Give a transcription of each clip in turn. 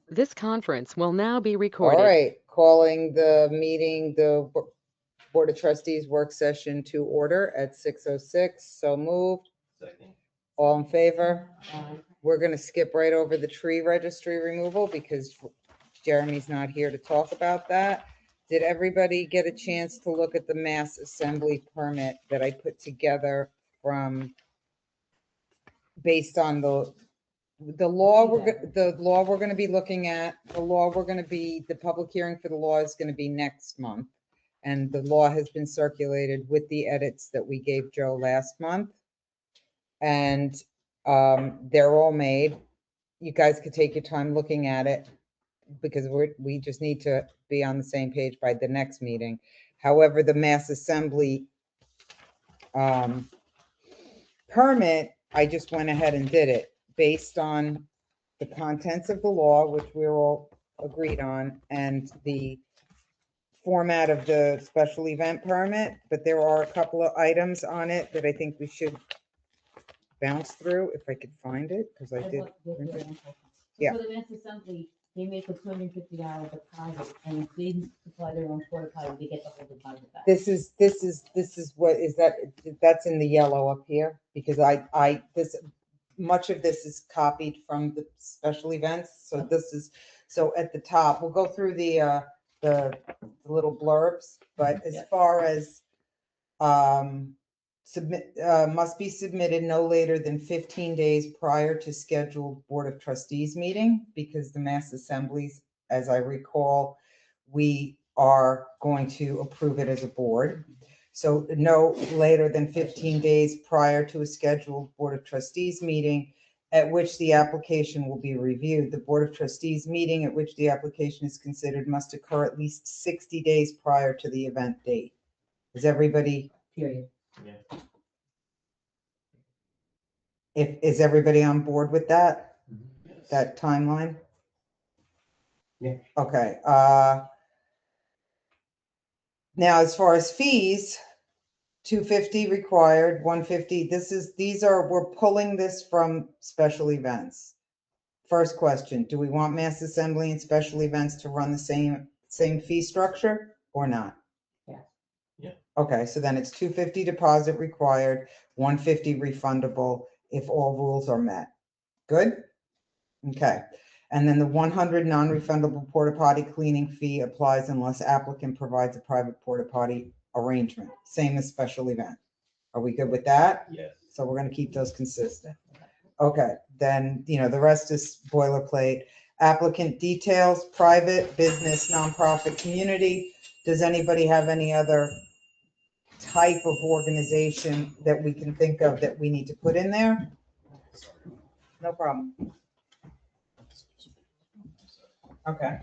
This conference will now be All recorded. right, calling the meeting, the Board of Trustees work session to order at 6:06. So moved. Second. All in favor? We're gonna skip right over the tree registry removal because Jeremy's not here to talk about that. Did everybody get a chance to look at the mass assembly permit that I put together from, based on the law, the law we're gonna be looking at, the public hearing for the law is gonna be next month. And the law has been circulated with the edits that we gave Joe last month. And they're all made. You guys could take your time looking at it because we just need to be on the same page by the next meeting. However, the mass assembly permit, I just went ahead and did it based on the contents of the law, which we're all agreed on, and the format of the special event permit. But there are a couple of items on it that I think we should bounce through if I could find it, because I did. Yeah. For the mass assembly, they make a $250 deposit, and if they supply their own porta potty, they get the whole deposit back. This is what is that, that's in the yellow up here, because much of this is copied from the special events. So this is, so at the top, we'll go through the little blurbs, but as far as must be submitted no later than 15 days prior to scheduled Board of Trustees meeting, because the mass assemblies, as I recall, we are going to approve it as a board. So no later than 15 days prior to a scheduled Board of Trustees meeting at which the application will be reviewed. The Board of Trustees meeting at which the application is considered must occur at least 60 days prior to the event date. Is everybody? Period. Yeah. Is everybody on board with that? Yes. That timeline? Yeah. Okay. Now, as far as fees, 250 required, 150. We're pulling this from special events. First question, do we want mass assembly and special events to run the same fee structure or not? Yeah. Yeah. Okay, so then it's 250 deposit required, 150 refundable if all rules are met. Good? Okay. And then the 100 non-refundable porta potty cleaning fee applies unless applicant provides a private porta potty arrangement, same as special event. Are we good with that? Yes. So we're going to keep those consistent. Okay, then, the rest is boilerplate. Applicant details, private, business, nonprofit, community. Does anybody have any other type of organization that we can think of that we need to put in there? No problem. Okay.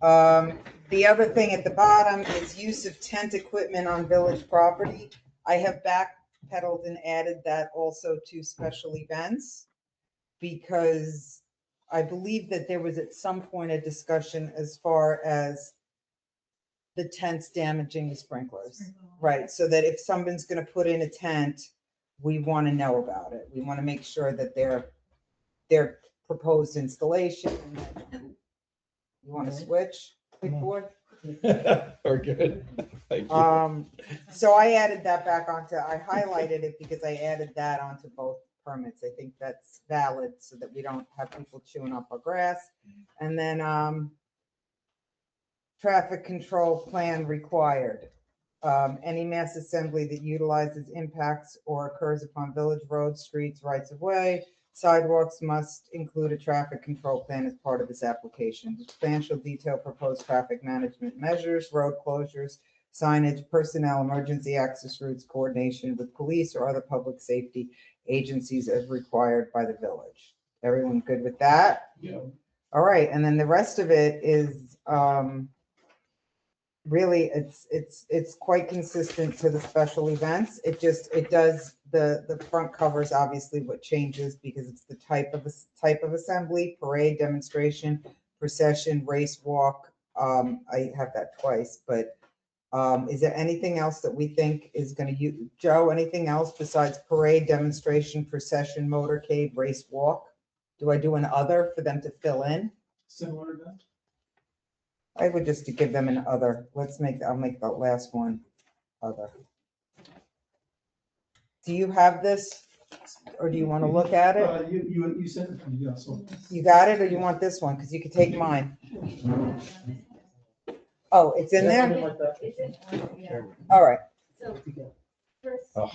The other thing at the bottom is use of tent equipment on village property. I have backpedaled and added that also to special events, because I believe that there was at some point a discussion as far as the tents damaging the sprinklers. Right, so that if someone's gonna put in a tent, we want to know about it. We want to make sure that their proposed installation. You want to switch, big board? We're good. Thank you. So I added that back onto, I highlighted it because I added that onto both permits. I think that's valid so that we don't have people chewing up our grass. And then, traffic control plan required. Any mass assembly that utilizes, impacts, or occurs upon village roads, streets, rights of way, sidewalks must include a traffic control plan as part of this application. The plan shall detail proposed traffic management measures, road closures, signage, personnel, emergency access routes, coordination with police or other public safety agencies as required by the village. Everyone good with that? Yeah. All right, and then the rest of it is really it's quite consistent to the special events. It does the front covers obviously what changes because it's the type of assembly, parade, demonstration, procession, race, walk. I have that twice, but is there anything else that we think is going to use, Joe, anything else besides parade, demonstration, procession, motorcade, race, walk? Do I do an other for them to fill in? Similar event? I would just give them an other. I'll make the last one other. Do you have this? Or do you want to look at it? You sent it to me, yeah, so. You got it, or you want this one? Because you could take mine. Oh, it's in there? Something like that. All right. So first. Oh.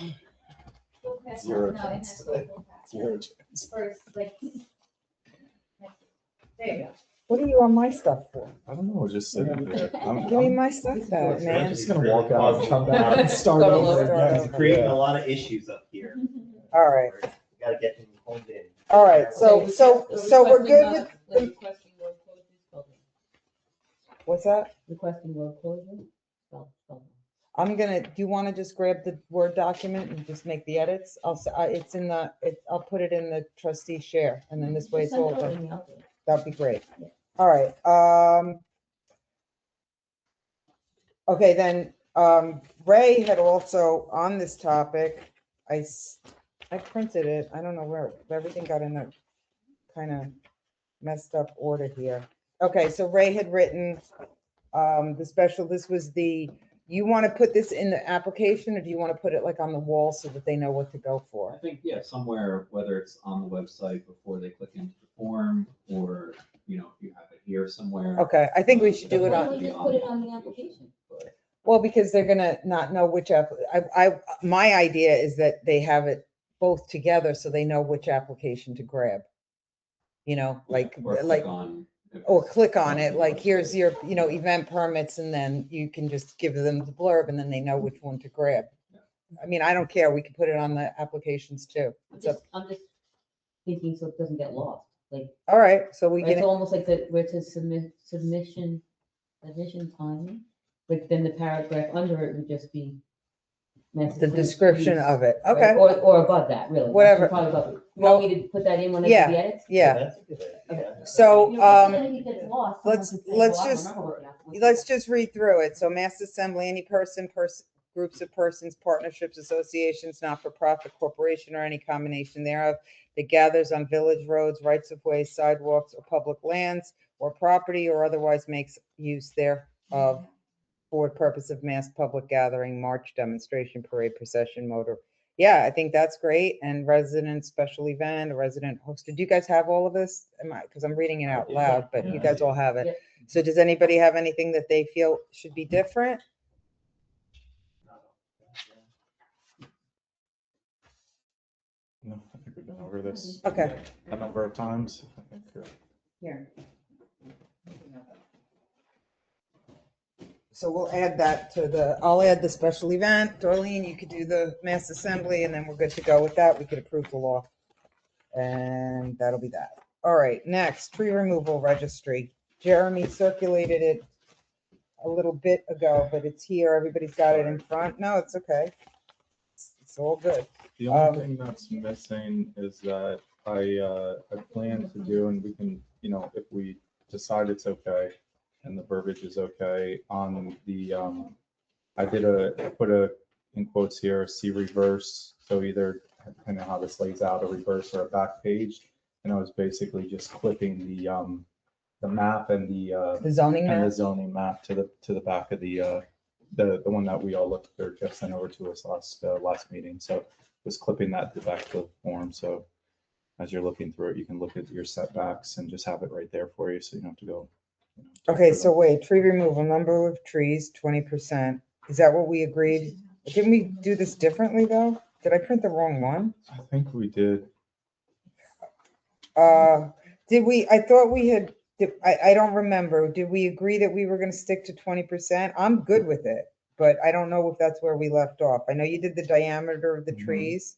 Full pass- Zero no, it chance has to be today. full pass. Zero chance. First, like. There you go. What are you on my stuff for? I don't know, just sitting there. Give me my stuff back, I'm man. just gonna walk out and come back and start Start over over. again. It's creating a lot of issues up here. All right. We gotta get them honed in. All right. So we're good with, Requesting road closure, spell it. what's that? Requesting road closure, spell it. Do you want to just grab the Word document and just make the edits? I'll put it in the trustee share, and then this way it's Send all it over done. to me, I'll do it. That'd be great. Yeah. All right. Okay, then, Ray had also on this topic, I printed it. I don't know where, everything got in a kind of messed up order here. Okay, so Ray had written, you want to put this in the application, or do you want to put it like on the wall so that they know what to go I for? think, yeah, somewhere, whether it's on the website before they click into the form, or, you know, if you have it here somewhere. Okay, I think we should do it Why on, don't we just put it on the application? But well, because they're gonna not know which my idea is that they have it both together so they know which application to grab. You know, or click on. or click on it, like, here's your, event permits, and then you can just give them the blurb, and then they know which one to grab. I mean, I don't care, we can put it on the applications too. I'm just thinking so it doesn't get lost, like, All right, so we it's can, almost like the, where it says submission timing, like then the paragraph under it would just be. the description of it, Right, okay, Or above that, really. Whatever. Probably above it. You want me to put that in when I do Yeah. the edits? yeah. That's a good idea. So, You know, then if it gets lost, someone let's- could say, let's "Well, I don't just- remember what the application Let's was." just read through it. So mass assembly, any person, groups of persons, partnerships, associations, not-for-profit corporation, or any combination thereof that gathers on village roads, rights of way, sidewalks, or public lands or property, or otherwise makes use thereof for the purpose of mass public gathering, march, demonstration, parade, procession, motor. Yeah, I think that's great. And resident special event, resident hosted. Do you guys have all of this? Because I'm reading it out loud, but you guys all have it. Yep. So does anybody have anything that they feel should be different? No, I think we've been over this. Okay. A number of times. I think, Here. So we'll add that to I'll add the special event. Darlene, you could do the mass assembly, and then we're good to go with that. We could approve the law. And that'll be that. All right, next, tree removal registry. Jeremy circulated it a little bit ago, but it's here. Everybody's got it in front. No, it's okay. It's all good. The only thing that's missing is that I plan to do, and we can, if we decide it's okay and the verbiage is okay on the, I put in quotes here, see reverse. So either depending on how this lays out, a reverse or a back page. And I was basically just clipping the map and the zoning and the map. zoning map to the back of the one that we all looked or just sent over to us last meeting. So was clipping that to the back of the form. So as you're looking through it, you can look at your setbacks and just have it right there for you. So you don't have to go. Okay, so wait, tree removal, number of trees, 20%. Is that what we agreed? Didn't we do this differently though? Did I print the wrong one? I think we did. Did we, I thought we had, I don't remember. Did we agree that we were gonna stick to 20%? I'm good with it, but I don't know if that's where we left off. I know you did the diameter of the Mhm. trees.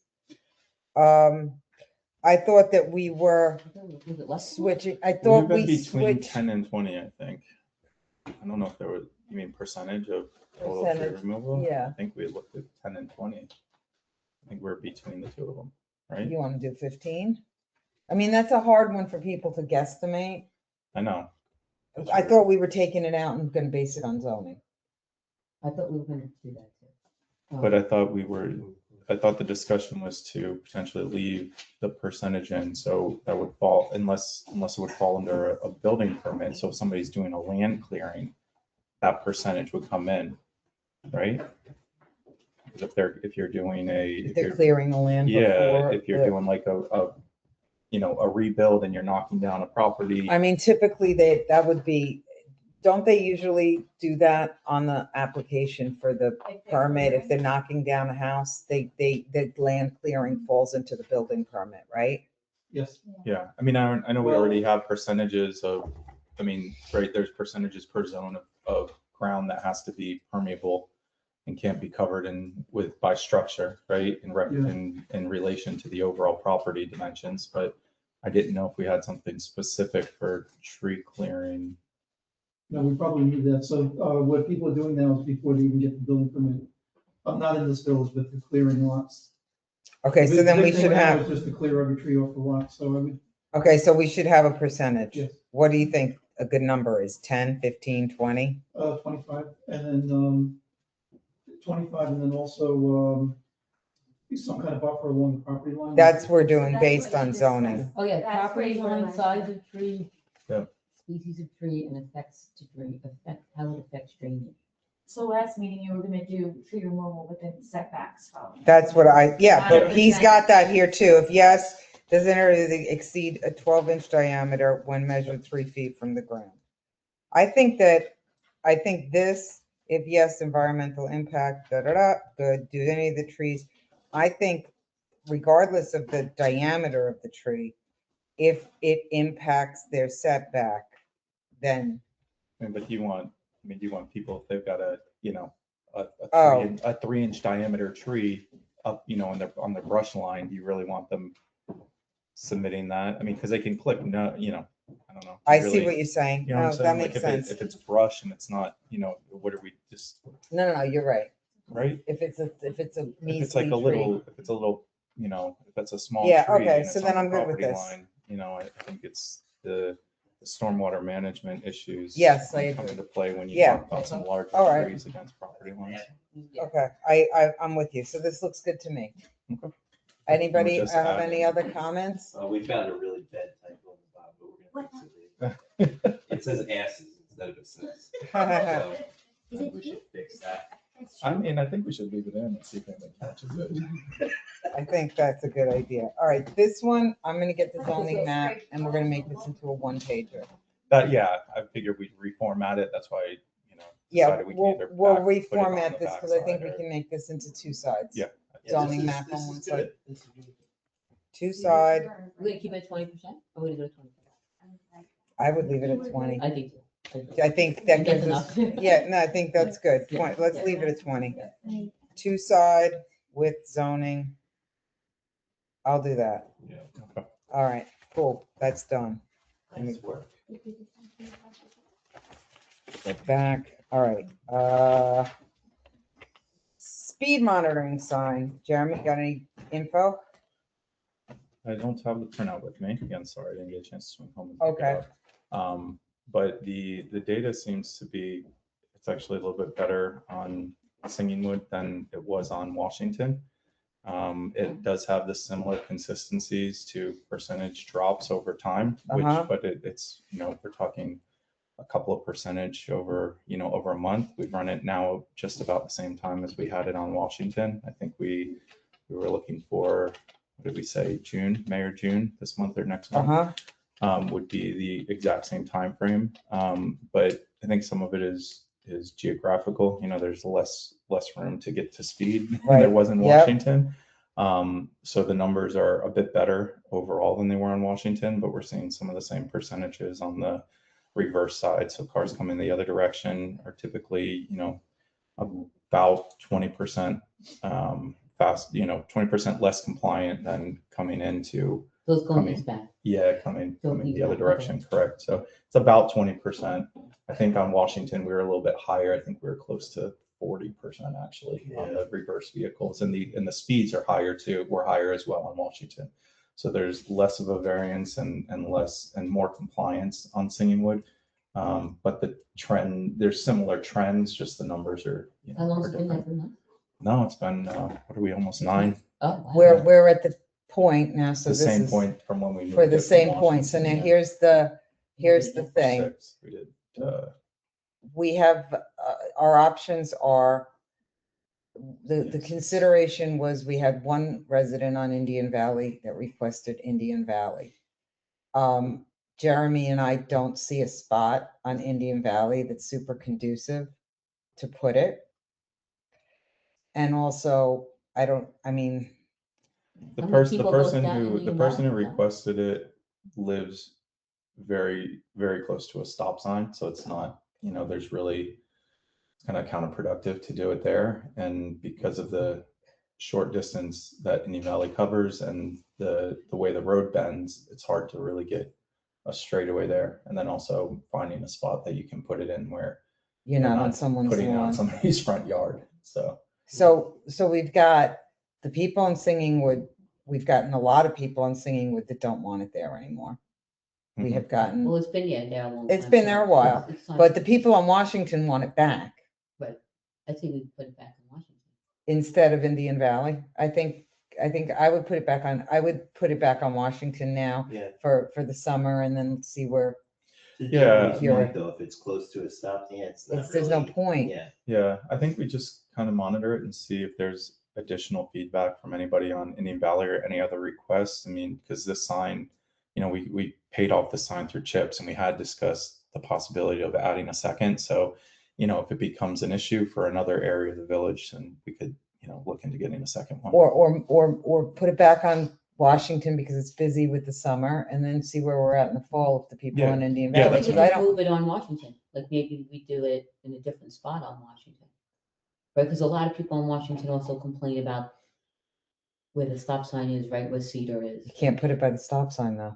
I thought that we were Was it less? switching, I We've thought been we between switched. 10 and 20, I think. I don't know if there was, you mean percentage of total tree Percentage, removal? yeah. I think we looked at 10 and 20. I think we're between the two of them, right? You wanna do 15? I mean, that's a hard one for people to guesstimate. I know. I thought we were taking it out and gonna base it on zoning. I thought we were gonna do that too. But I thought we were, I thought the discussion was to potentially leave the percentage in, so that would fall, unless it would fall under a building permit. So if somebody's doing a land clearing, that percentage would come in, right? 'Cause if you're doing if They're you're, clearing the land yeah, before. if you're doing like a rebuild and you're knocking down a property. I mean, typically that would be, don't they usually do that on the application for the permit? If they're knocking down a house, the land clearing falls into the building permit, right? Yes. Yeah, I mean, I know we already have percentages of, I mean, right, there's percentages per zone of ground that has to be permeable and can't be covered by structure, right? In relation to the overall property dimensions, but I didn't know if we had something specific for tree clearing. No, we probably need that. So what people are doing now is before they even get the building permit. I'm not in this village, but they're clearing lots. Okay, so then we The big thing should now have, is just to clear every tree off the lot. So I would, okay, so we should have a percentage. yes, What do you think a good number is? 10, 15, 20? 25 and then 25 and then also some kind of buffer along the property line. That's we're doing That's based what on you zoning. discussed. Oh, yeah, That's property where you line, were size like- of tree. Yeah. Species of tree and effects to tree, how it affects drainage. So last meeting, you were gonna do tree removal within setbacks from. That's what yeah, but 100%. he's got that here too. If yes, does an area exceed a 12-inch diameter when measured 3 feet from the ground? I think this, if yes, environmental impact, good, do any of the trees? I think regardless of the diameter of the tree, if it impacts their setback, then, I mean, but you want people, if they've got a Oh. a 3-inch diameter tree up, on the brush line, do you really want them submitting that? I mean, because they can click no, I don't know. I Really, see what you're saying. You know what No, I'm that saying? makes Like sense. if it's brush and it's not, what are we just, No, you're right. right? If it's a If it's measly like a tree. little, if it's a little, if it's a small Yeah, tree. okay, and so it's then on I'm the good with property this. line, I think it's the stormwater management issues. Yes, I Come agree. into play when you Yeah. talk about some larger All right. trees against property lines. Okay, I'm with you. So this looks good to me. Okay. Anybody Just have add any in. other comments? We found a really bad typo in the bottom, but we're gonna What? fix it. It says asses instead of a says. So Is it we should fix that. I mean, I think we should leave it in and see if anyone catches it. I think that's a good idea. All right, this one, I'm gonna get the zoning map and we're gonna make this into a one-pager. Yeah, I figured we'd reformat it. That's why, Yeah, decided we can we'll either we'll put it on reformat the this because I think backside we or- can make this into 2 sides. Yeah. Yeah, Zoning this is- map this on is one good. side. This is really good. 2 side, We're gonna keep it at 20%, or we're gonna go to 25%? I would leave it at 20. I think so. I think that That's gives us, enough. yeah, no, I think that's good. Yeah. Let's leave it at 20. 2 side with zoning. I'll do that. Yeah, okay. All right, cool, that's done. Nice work. Go back, all right. Speed monitoring sign, Jeremy, got any info? I don't have the printout with me. Again, sorry, I didn't get a chance to swing home and pick it Okay. up. But the data seems to be, it's actually a little bit better on Singing Wood than it was on Washington. It does have the similar consistencies to percentage drops over time, Uh-huh. but it's, we're talking a couple of percentage over a month. We've run it now just about the same time as we had it on Washington. I think we were looking for, what did we say, May or June, this month or next month? Uh-huh, Would be the exact same time frame. But I think some of it is geographical. There's less room to get to speed than Right. there was in Yep. Washington. So the numbers are a bit better overall than they were in Washington, but we're seeing some of the same percentages on the reverse side. So cars coming the other direction are typically, about 20% fast, 20% less compliant than coming into, Those going Coming. eastbound. coming Don't the need other that, direction, correct? So it's about 20%. I think on Washington, we were a little bit higher. I think we were close to 40% actually on the reverse vehicles, and the speeds are higher too. We're higher as well on Washington. So there's less of a variance and less and more compliance on Singing Wood. But the trend, there's similar trends, just the numbers are, How long are has it been there different. for a month? No, it's been, what are we, almost 9? Oh, wow. We're at the point now, so The this same is point from when we moved for the it from same point. So now Washington, yeah. here's the thing. 6. We did, We have, our options are, the consideration was we had one resident on Indian Valley that requested Indian Valley. Jeremy and I don't see a spot on Indian Valley that's super conducive to put it. And also, I mean, The How many person, the people go person down who, in the Indian person who Valley? requested it lives very, very close to a stop sign, so it's not, there's really, it's kind of counterproductive to do it there, and because of the short distance that Indian Valley covers and the way the road bends, it's hard to really get a straightaway there, and then also finding a spot that you can put it in where you're you're not on someone's putting it on lawn. somebody's front yard, so. So we've got the people in Singing Wood, we've gotten a lot of people in Singing Wood that don't want it there anymore. We Mhm. have gotten, Well, it's been there a long time. it's been there a while, It's time. but the people on Washington want it back I think we put it back in Washington. instead of Indian Valley. I think I would put it back on Washington now Yeah. for the summer and then see where, To Yeah. Jeremy's You're point, right. though, if it's close to a stop, yeah, it's not there's no really- point. Yeah, Yeah, I think we just kind of monitor it and see if there's additional feedback from anybody on Indian Valley or any other requests. I mean, because this sign, we paid off the sign through CHIPS and we had discussed the possibility of adding a second. So, if it becomes an issue for another area of the village, then we could, look into getting a second one. Or put it back on Washington because it's busy with the summer and then see where we're at in the fall with the people Yeah. in Indian Yeah, Valley. that's Because We I could don't, move it on Washington, like maybe we do it in a different spot on Washington. Right, because a lot of people in Washington also complain about where the stop sign is, right where Cedar is. you can't put it by the stop sign though.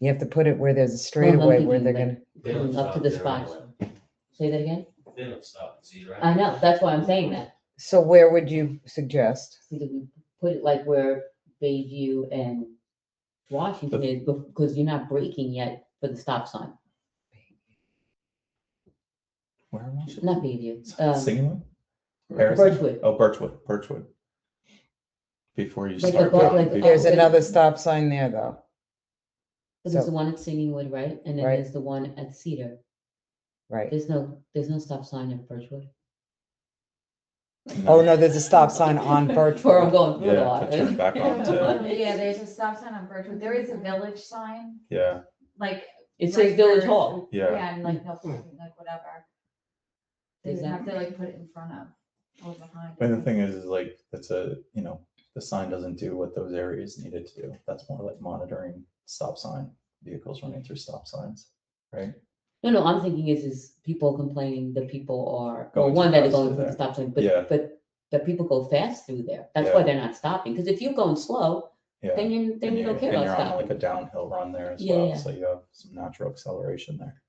You have to put it where there's a I'm straightaway where thinking, they're like, gonna, They don't Up to stop the there spot. anyway. Say that again? They don't stop at Cedar. I know, that's why I'm saying that. so where would you suggest? Either we put it like where Bayview and Washington is, because you're not braking yet for the stop sign. Where am I? Not Bayview, Singing Wood? Harrison? Birchwood. Oh, Birchwood. Before you Like start. above- like before- There's Okay. another stop sign there though. Because there's So- the one at Singing Wood, right? And then Right. there's the one at Cedar. Right. There's no stop sign at Birchwood. Oh, no, there's a stop sign on Where I'm Birchwood. going through a Yeah, lot. to turn back on to, Yeah, there's a stop sign on Birchwood. There is a village sign, yeah, like. It right says Village where- Hall. yeah. Yeah, and like no parking, like whatever. They Is would that- have to like put it in front of or behind. And the thing is like, that's the sign doesn't do what those areas need it to do. That's more like monitoring stop sign, vehicles running through stop signs, right? No, I'm thinking is people complaining that people are, Going well, too one, that are fast going through through the there. stop sign, Yeah. but that people go fast through there. That's why Yeah. they're not stopping. Because if you're going slow, Yeah. then you And don't you're care and about you're on stopping. like a downhill run there as Yeah, well, yeah. so you have some natural acceleration there.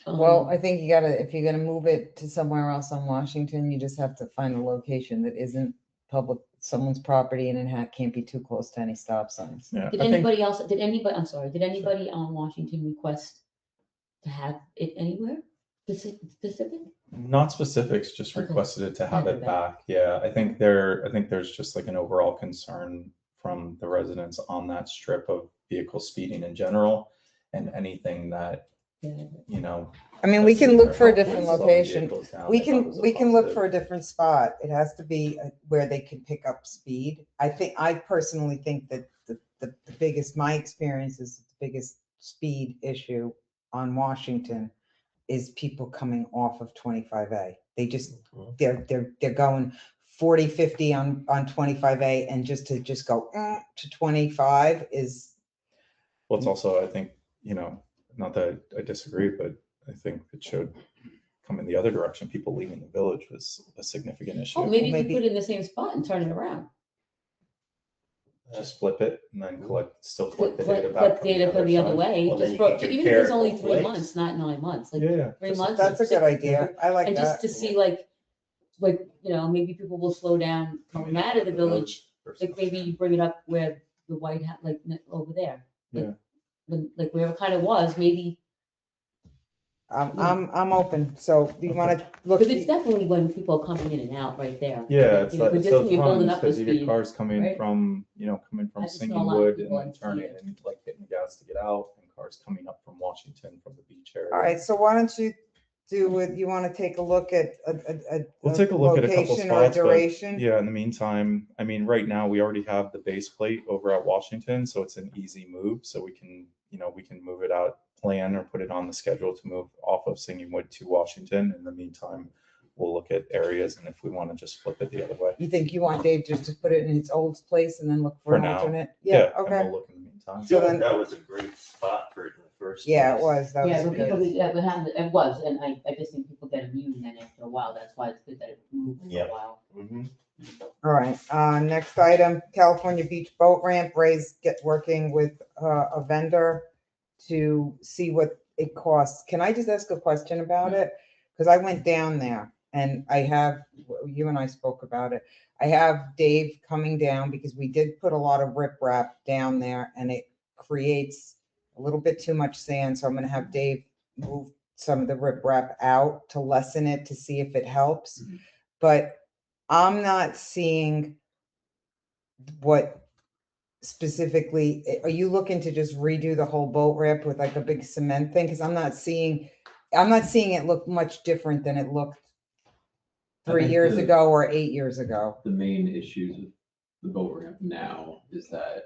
Well, I think if you're gonna move it to somewhere else on Washington, you just have to find a location that isn't public, someone's property and it can't be too close to any stop signs. Yeah, Did I think, anybody else, I'm sorry, did anybody on Washington request to have it anywhere specific? not specifics, just Okay. requested it to have Have it it back. Yeah, I think there's just like an overall concern from the residents on that strip of vehicle speeding in general and anything that, Yeah. I mean, we can look for a different slowing location. vehicles down, We they thought was a can look positive. for a different spot. It has to be where they can pick up speed. I personally think that the biggest, my experience is the biggest speed issue on Washington is people coming off of 25A. They just, they're going 40, 50 on 25A and just to go to 25 is, Well, it's also, I think, not that I disagree, but I think it showed coming the other direction, people leaving the village was a significant issue. Oh, maybe you maybe- could put it in the same spot and turn it around. Just flip it and then still collect the Collect data back. data from the other side. way, Well, then just you for, can even if it's compare only both 3 ways. months, not 9 months, like Yeah, 3 just- months. that's a good six- idea. I like And just that. to see like, maybe people will slow down coming out of the village, like maybe you bring it up where the White House, like over there. Like, Yeah. like where it kind of was, maybe I'm open, so do you wanna look? Because it's definitely when people are coming in and out right there. Yeah, it's You know, like, but it's just when those you're building runs, up the because you get speed, cars coming right? from, coming I from just know a lot of Singingwood people and then on turning speed. and like hitting the gas to get out, and cars coming up from Washington from the beach area. All right, so why don't you do with, you wanna take a look at a We'll take a look at a couple location or a spots, but duration? yeah, in the meantime, I mean, right now, we already have the base plate over at Washington, so it's an easy move, so we can, we can move it out, plan or put it on the schedule to move off of Singingwood to Washington. In the meantime, we'll look at areas, and if we want to just flip it the other way. You think you want Dave just to put it in its old place and then look for For an now. alternate? And Okay, we'll look in the meantime. I So feel then- like that was a great spot for it in the first. yeah, it place. was, that Yeah, was but people, good. yeah, but it was, and I just think people get immune then after a while. That's why it's good that it moved for a Yep. while. Mhm. All right, next item, California Beach Boat Ramp, Ray's working with a vendor to see what it costs. Can I just ask a question about it? Because I went down there and I have, you and I spoke about it. I have Dave coming down because we did put a lot of riprap down there and it creates a little bit too much sand. So I'm gonna have Dave move some of the riprap out to lessen it to see if it helps. Mhm. But I'm not seeing what specifically, are you looking to just redo the whole boat ramp with like a big cement thing? Because I'm not seeing it look much different than it looked I 3 think years the- ago or 8 years ago. The main issues with the boat ramp now is that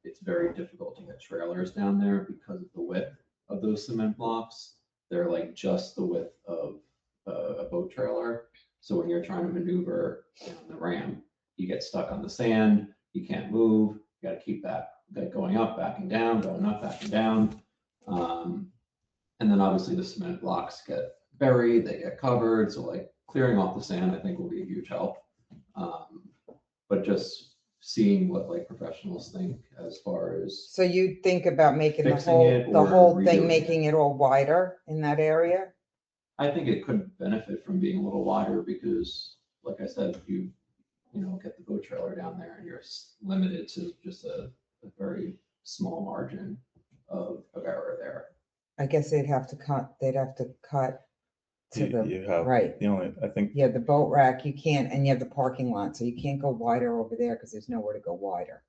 it's very difficult to get trailers down there because of the width of those cement blocks. They're like just the width of a boat trailer. So when you're trying to maneuver down the ramp, you get stuck on the sand, you can't move, you gotta keep going up, backing down, going up, backing down. And then obviously the cement blocks get buried, they get covered, so like clearing off the sand, I think will be a huge help. But just seeing what like professionals think as far as, So you think about making the Fixing whole, it the or whole redoing thing, it. making it all wider in that area? I think it could benefit from being a little wider because, like I said, you get the boat trailer down there and you're limited to just a very small margin of error there. I guess they'd have to cut to the, You have, right. I think, Yeah, the boat rack, you can't, and you have the parking lot, so you can't go wider over there because there's nowhere to go wider.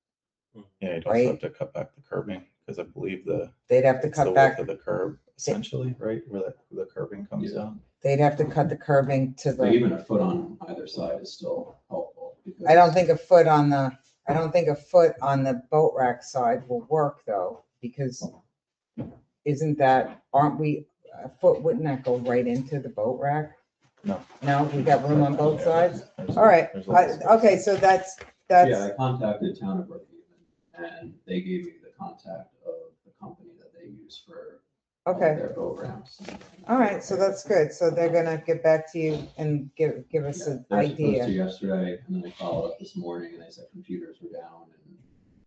yeah, you'd also Right. have to cut back the curbing, because I believe They'd have to it's the cut width back, of the curb, essentially, right, where the curbing comes Yeah. down. they'd have to cut the curbing to But the, even a foot on either side is still helpful. I don't because- think a foot on the, I don't think a foot on the boat rack side will work though, because aren't we, a foot, wouldn't that go right into the boat rack? No. No, we got room on both Yeah, sides? there's- All right, there's lots of space. okay, so that's, Yeah, I contacted Town of Brookhaven and they gave me the contact of the company that they use for all of okay. their boat ramps. All right, so that's good. So they're gonna get back to you and give us an They're supposed to idea. yesterday, and then I followed up this morning, and they said computers were down, and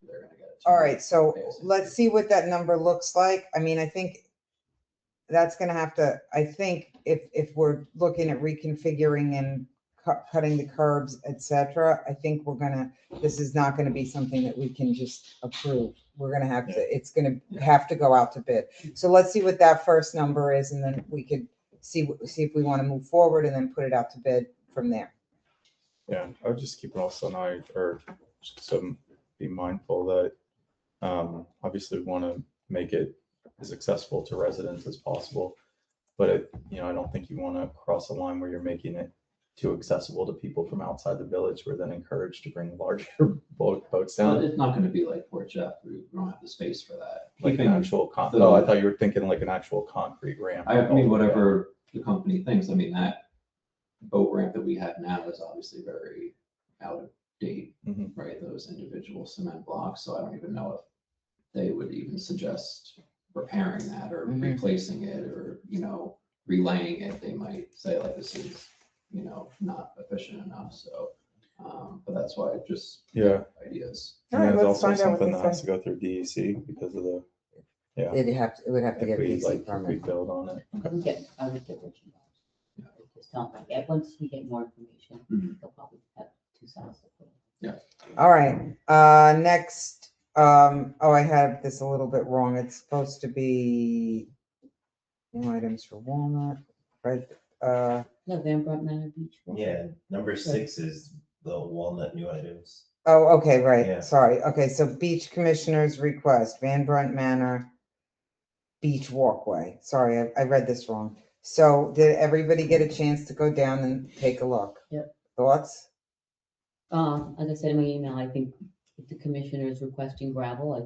they're gonna get it. to All me right, so ASAP. let's see what that number looks like. I mean, I think that's gonna have to, I think if we're looking at reconfiguring and cutting the curbs, et cetera, I think this is not gonna be something that we can just approve. We're gonna have to, it's gonna have to go out to bid. So let's see what that first number is, and then we could see if we want to move forward and then put it out to bid from there. Yeah, I would just keep also an eye, or just be mindful that, obviously we want to make it as accessible to residents as possible. But I don't think you want to cross a line where you're making it too accessible to people from outside the village. We're then encouraged to bring larger boats But down, it's not gonna be like Port Jeff, we don't have the space for that. like an Keeping- actual the- oh, I thought you were thinking like an actual concrete ramp. I mean, whatever the company thinks, I mean, that boat ramp that we have now is obviously very out of date, Mhm. right? Those individual cement blocks, so I don't even know if they would even suggest repairing that or Mhm. replacing it or, relaying it. They might say like, this is, not efficient enough, so, but that's why I just Yeah. ideas. All right, And there's let's also find out what something they that has say. to go through DEC because of the, It would have to if get a we DC like, if we permit. build on it. I would get Rich involved. Just tell them, once we get more information, Mhm. they'll probably have 2 sides. All right, next, I have this a little bit wrong. It's supposed to be New items for Walnut, right, No, Van Brunt Manor Beach. Walk. Yeah, number 6 is the Walnut new items. oh, okay, Yeah. right, sorry. Okay, so beach commissioner's request, Van Brunt Manor Beach Walkway. Sorry, I read this wrong. So did everybody get a chance to go down and take a look? Yep. Thoughts? As I said in my email, I think if the commissioner is requesting gravel, I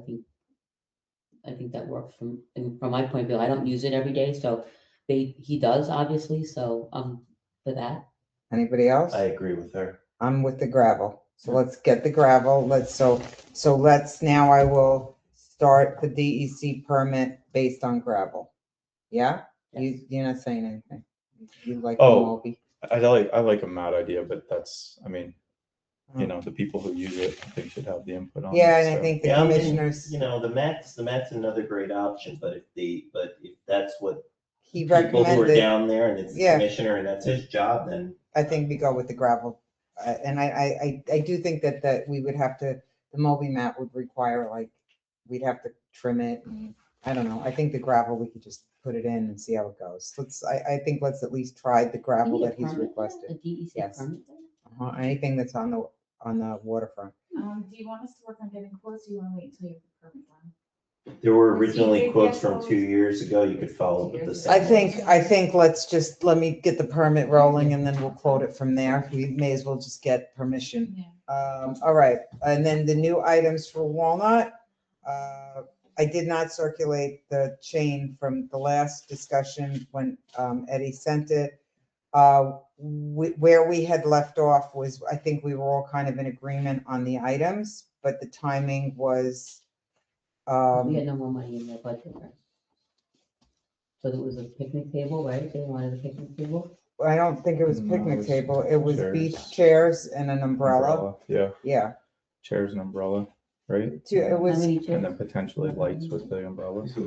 think that works from my point of view. I don't use it every day, so he does obviously, so, for that. Anybody else? I agree with her. I'm with the gravel. So let's get the gravel. So let's, now I will start the DEC permit based on gravel. Yeah? You're not saying anything. You like the Oh. Moby? I like a mad idea, but that's, I mean, you know, the people who use it, I think should have the input on it. Yeah, and I so. think the Yeah, commissioners, you know, the mat's another great option, but if that's what he people who are recommended, down there and it's the Yeah. commissioner and that's his job, then I think we go with the gravel. And I do think that we would have to, the Moby mat would require like, we'd have to trim it. And I don't know. I think the gravel, we could just put it in and see how it goes. I think let's at least try the gravel that he's A requested. DEC Yes. permit? Anything that's on the waterfront. Do you want us to work on getting quotes, or you wanna wait until you have the permit done? there were Let's see, originally maybe quotes I from suppose- 2 years ago. You could follow up with the I same. think let me get the permit rolling and then we'll quote it from there. We may as well just get permission. Yeah. All right, and then the new items for Walnut. I did not circulate the chain from the last discussion when Eddie sent it. Where we had left off was, I think we were all kind of in agreement on the items, but the timing was, We had no more money in their budget, right? So there was a picnic table, right? They wanted a picnic table? I don't think it was a No, it picnic was table. It was chairs. beach chairs and an umbrella. Yeah, Yeah, chairs and umbrella, right? it How was, many And chairs? then potentially lights with the umbrellas.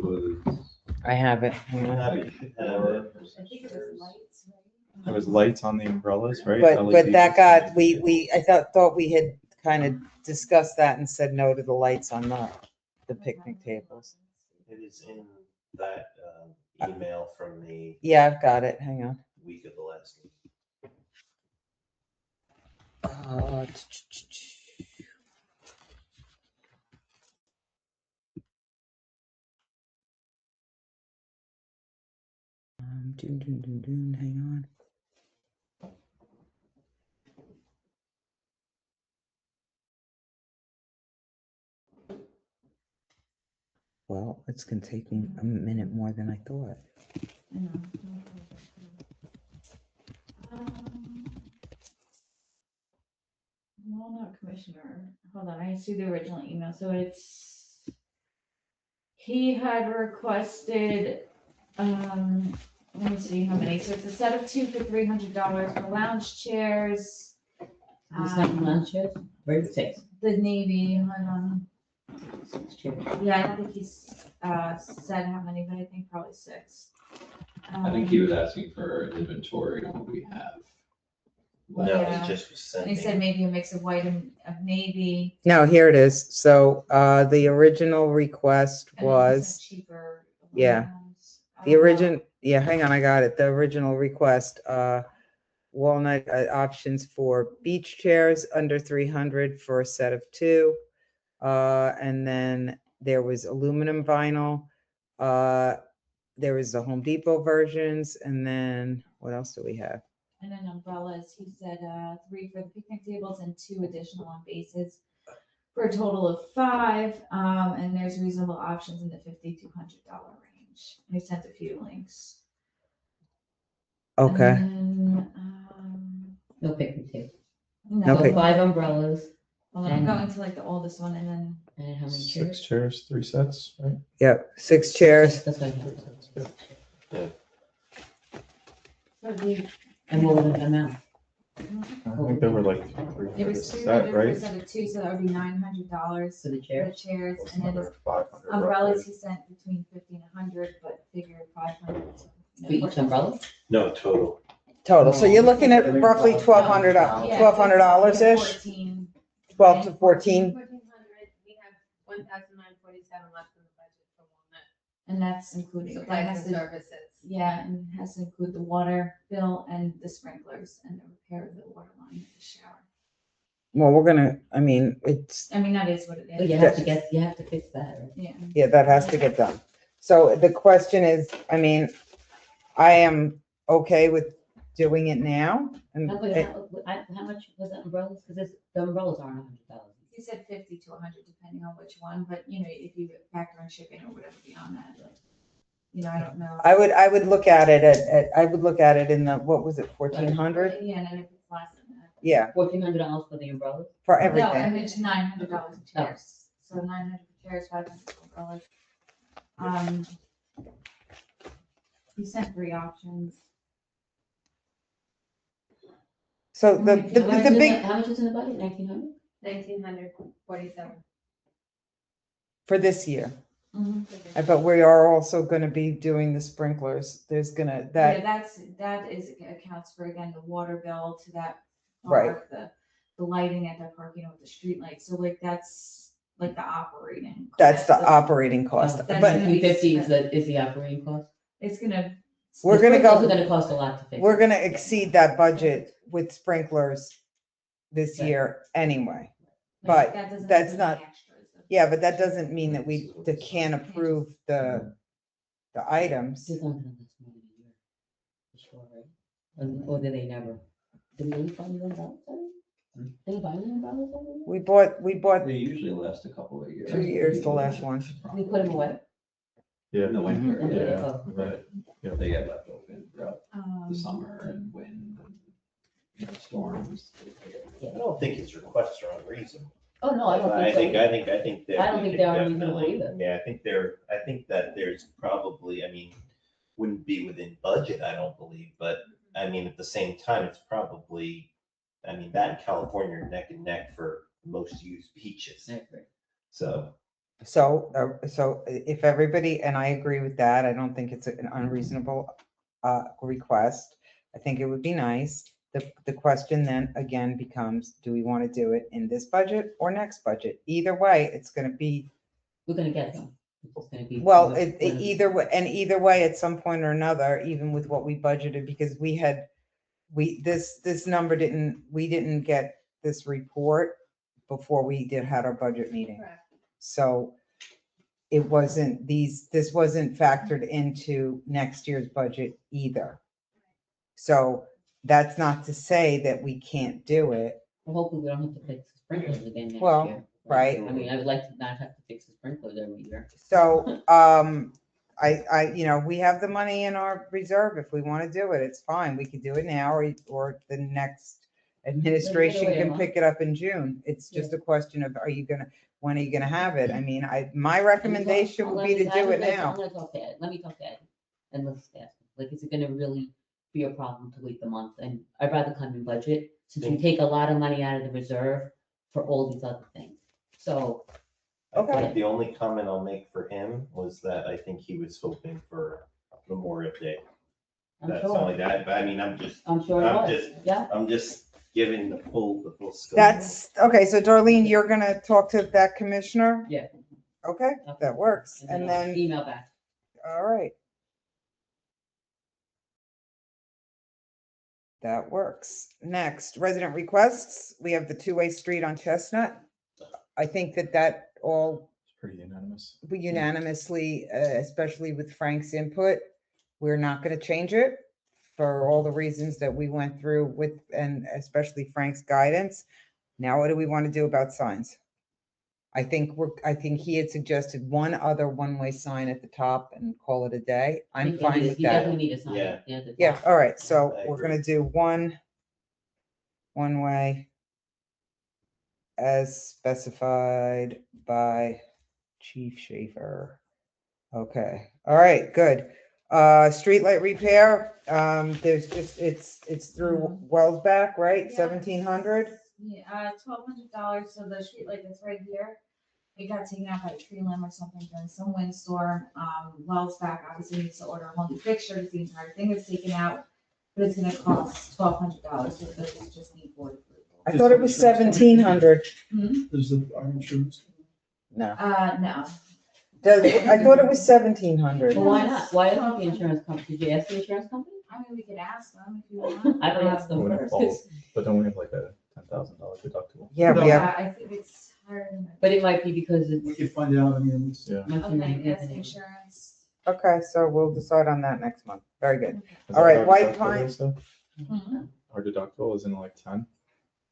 I have it. Hang on. I think it was lights, right? There was lights on the umbrellas, right? But that LEDs. got, I thought we had kind of discussed that and said no to the lights on the picnic tables. It is in that email from the Yeah, I've got it. Hang on. week of the last week. Hang on. Well, it's gonna take me a minute more than I thought. I know. Walnut Commissioner, hold on, I see the original email, so he had requested, let me see how many, so it's a set of 2 for $300 for lounge chairs. It's not lounge chairs? Where's it six? The Navy, hold on, 6 chairs. yeah, I don't think he's, said how many, but I think probably 6. I think he was asking for an inventory on what we have. No, Yeah. he just was And he said sending. maybe a mix of white and of navy. No, here it is. So, the original request and then he was. said cheaper yeah. ones. I The don't know. origin, yeah, hang on, I got it. The original request, walnut options for beach chairs under 300 for a set of 2. And then there was aluminum vinyl. There was the Home Depot versions, and then what else do we have? And then umbrellas, he said, 3 for the picnic tables and 2 additional on bases for a total of 5. And there's reasonable options in the $50 to $100 range. And he sent a few links. Okay, And, No picnic table. no, Okay. So 5 umbrellas, well, I'm going to like the oldest one and then, and how many 6 chairs? chairs, 3 sets, right? yep, 6 chairs. That's what I have. That's good. so the, And what would it come out? I think they were like it 300 a was set, 200 for a right? set of 2, so that would be $900 For the for the chairs? chairs. Plus And then another 500 umbrellas, roughly. he sent between 50 and 100, but figured 500. For each umbrella? No, total. Total, so you're looking at roughly $1,200, Yeah, $1,200-ish, 14. 12 to 14. 1,400, we have 1,947 left in the budget for Walnut. And that's including, that Supplies has and to, services. Yeah, and it has to include the water bill and the sprinklers and the repair of the water line at the shower. Well, we're gonna, I mean, it's, I mean, that is what it is. But you have to fix that, right? Yeah. yeah, that has to get done. So the question is, I mean, I am okay with doing it now. And How much was the umbrellas? Because the umbrellas aren't $100,000. He said 50 to 100, depending on which one, but you know, if you factor in shipping or whatever beyond that, you know, I don't know. I would look at it I would look at it in the, what was it, 1,400? Yeah, and then if it's less than that. Yeah, $1,400 for the umbrellas? for No, I everything. mean, it's $900 for chairs. So 900 for chairs, 500 for umbrellas. He sent 3 options. So the big, How much is in the budget? 1,900? 1,947. for this year. But we are also gonna be doing the sprinklers. There's gonna, Yeah, that, that is accounts for, again, the water bill to that Right. park, the lighting at that park, you know, with the street lights. So like, that's like the operating. that's the cost of- operating cost. Oh, That's But gonna be 350 is the operating cost? It's gonna. We're The gonna go- sprinklers are gonna cost a lot to fix. we're gonna exceed that budget with sprinklers this Right. year anyway. But that doesn't that's include not- the extras. Yeah, but that doesn't mean that they can't approve the items. It's not gonna last more than a year. For sure, right? Or did they never? Did we really find the umbrellas? Did we buy the umbrellas over there? We bought They usually last a couple of years. 2 years, the last one. We put them away? Yeah. In the winter, Mhm. yeah, Oh. but Yeah. they get left open throughout Um, the summer and wind and, you know, storms. I don't think his requests are unreasonable. Oh, no, I don't think so. I think that. I don't we think could they're unreasonable definitely- either. Yeah, I think that there's probably, I mean, wouldn't be within budget, I don't believe, but I mean, at the same time, it's probably, I mean, that in California are neck and neck for most used beaches. I agree. So, So if everybody, and I agree with that, I don't think it's an unreasonable request. I think it would be nice. The question then again becomes, do we want to do it in this budget or next budget? Either way, it's gonna be, We're gonna get them. It's just gonna be. well, either way, and either way, at some point or another, even with what we budgeted, because this number we didn't get this report before we had our budget meeting. Correct. So this wasn't factored into next year's budget either. So that's not to say that we can't do it. Well, hopefully we don't have to fix the sprinklers again next Well, year. right. I mean, I would like to not have to fix the sprinklers every year. So, we have the money in our reserve. If we want to do it, it's fine. We could do it now or the next administration away a can month. pick it up in June. It's just a question of, when are you gonna have it? I mean, my recommendation would be to do it now. I'm gonna talk to Ed. Let me talk to Ed. And let's ask him, like, is it gonna really be a problem to wait the month? And I'd rather come in budget, since we take a lot of money out of the reserve for all these other things. So, I Okay. think the only comment I'll make for him was that I think he was hoping for Memorial Day. I'm That's sure, only that, but I mean, I'm it I'm was, just- yeah. giving the full scope. That's, okay, so Darlene, you're gonna talk to that commissioner? Yeah. Okay, that works. And I'll then, email back. all right. That works. Next, resident requests. We have the two-way street on Chestnut. I think that all It's pretty unanimous. unanimously, especially with Frank's input, we're not going to change it for all the reasons that we went through with, and especially Frank's guidance. Now, what do we want to do about signs? I think he had suggested one other one-way sign at the top and call it a day. I I'm think fine with you that. definitely need a sign. Yeah. at the Yeah, top. all right, so I we're agree. gonna do one way as specified by Chief Schaefer. Okay, all right, good. Streetlight repair, there's just, it's through Wellsback, right? Yeah. 1,700? Yeah, $1,200, so the street light that's right here, it got taken out by a tree limb or something during some windstorm. Wells back obviously needs to order a whole new fixture, because the entire thing is taken out, but it's gonna cost $1,200, so this just need board approval. I thought it was 1,700. Hmm? There's our insurance. No, No, I thought it was 1,700. Well, why not? Why isn't the insurance company, did you ask the insurance company? I mean, we could ask them if you want. I would ask them Wouldn't first, fall, 'cause- but don't we have like a $10,000 deductible? Yeah, we No. have, I think it's higher than that. but it might be because We it's. could find out, I mean, it's, Yeah. much in Okay, the- that's insurance. okay, so we'll decide on that next month. Very good. Is All that right, our White deductible, Pine. Lisa? Mhm. Our deductible isn't it like 10?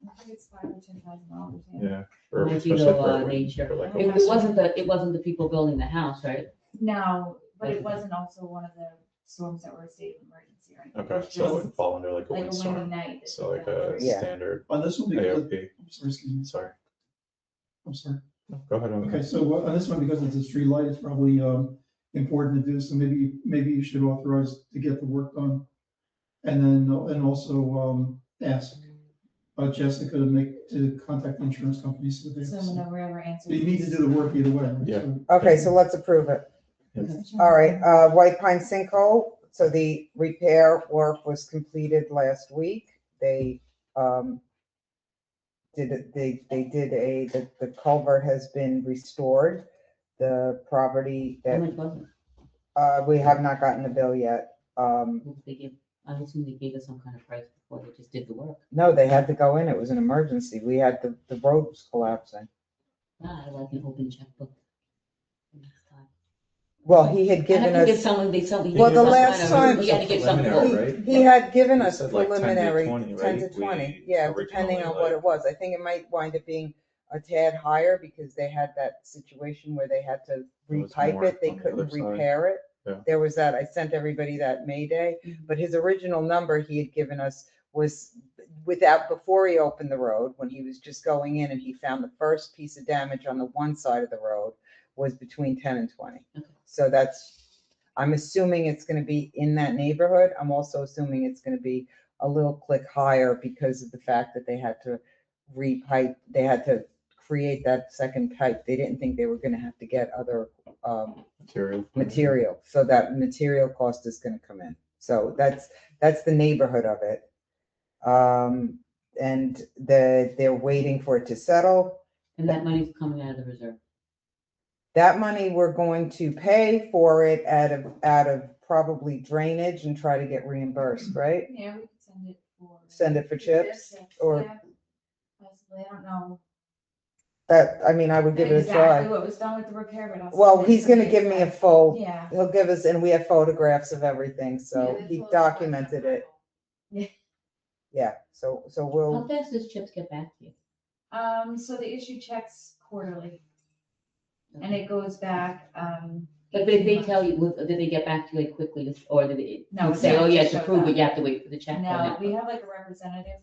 I think it's $5,000 or $10,000. Yeah. For, Might be especially though, for nature. for like a- It wasn't the people building the house, right? No, but it Okay. wasn't also one of the storms that were a state of emergency or anything. It Okay, was so it just wouldn't fall under like a like a windy windstorm, night. that so like took a out. Yeah. standard on this one, because, AOP. I'm sorry, excuse me, Sorry. I'm sorry. Go ahead. Okay, so on this one, because it's a street light, it's probably important to do, so maybe you should authorize to get the work done. And then, and also ask Jessica to contact the insurance companies. So they- So whenever answers. You need to do the work either way. right? Yeah. So- Okay, so let's approve it. All right, White Pine sinkhole, so the repair work was completed last week. They the culvert has been restored. The property How that, much was it? we have not gotten the bill yet. They gave, I assume they gave us some kind of price before they just did the work. No, they had to go in. It was an emergency. We had the road was collapsing. I like an open checkbook. Next time. Well, he had I given have to give us, something, they something. Well, the last time- He had to give something. Preliminary, right? he had given You us said like 10 to preliminary 20, 10 to right? 20. We Yeah, depending originally, on what like- it was. I think it might wind up being a tad higher because they had that situation where they had to was repipe more it. They on the couldn't other side. repair it. Yeah. There was that, I sent everybody that Mayday, Mhm. but his original number he had given us was before he opened the road, when he was just going in and he found the first piece of damage on the one side of the road was between 10 and 20. Okay. So I'm assuming it's gonna be in that neighborhood. I'm also assuming it's gonna be a little click higher because of the fact that they had to they had to create that second pipe. They didn't think they were gonna have to get other, material, so that material cost is gonna come in. So that's the neighborhood of it. And they're waiting for it to settle. And that money's coming out of the reserve. That money, we're going to pay for it out of probably drainage and try to get reimbursed, right? Yeah, we could send it for. Send it for chips, or- Yeah, possibly, I don't know That, I mean, I would give it a exactly try. what was done with the repair, but I'll. Well, send it he's to gonna the give me a exact- full, Yeah. he'll give us, and we have photographs of everything, so Yeah, he that's all documented it. Yeah. Yeah, so How we'll, fast does Chips get back to you? So they issue checks quarterly, and it goes back, But if they tell you, did they get back to you like quickly, or did they No, say, no, oh, it yeah, just it's shows approved, up. but you have to wait for the check? or no, no? we have like a representative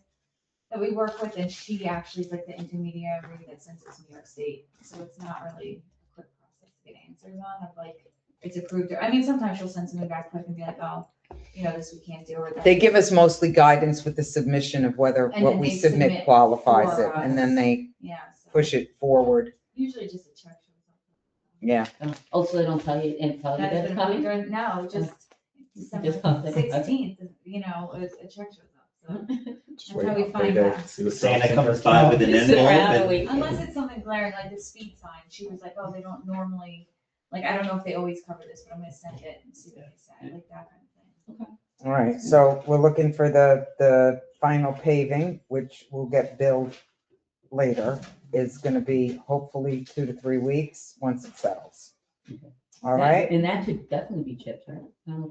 that we work with, and she actually is like the intermediary that sends it to New York State, so it's not really a quick process to get answers on, of like, it's approved, or, I mean, sometimes she'll send something back quick and be like, oh, this we can't do, or that. they give us mostly guidance with the submission of whether And what then we they submit submit qualifies for it, and then us. they Yeah. So push it forward. usually just a check shows up. Yeah, Oh, so they don't tell you, and tell you That that has it's been coming? during, no, just December Just something, okay. 16th, a check shows up, so. Just That's wait how we on find payday, out. see what Santa drops in comes first. by with an Just sit envelope around and and wait. Unless it's something glaring, like the speed sign, she was like, oh, they don't normally, like, I don't know if they always cover this, but I'm gonna send it and see what they say, like that kind of thing. all right, so we're looking for the final paving, which will get billed later, is gonna be hopefully 2 to 3 weeks once it settles. All That- right, And that should definitely be Chips, right?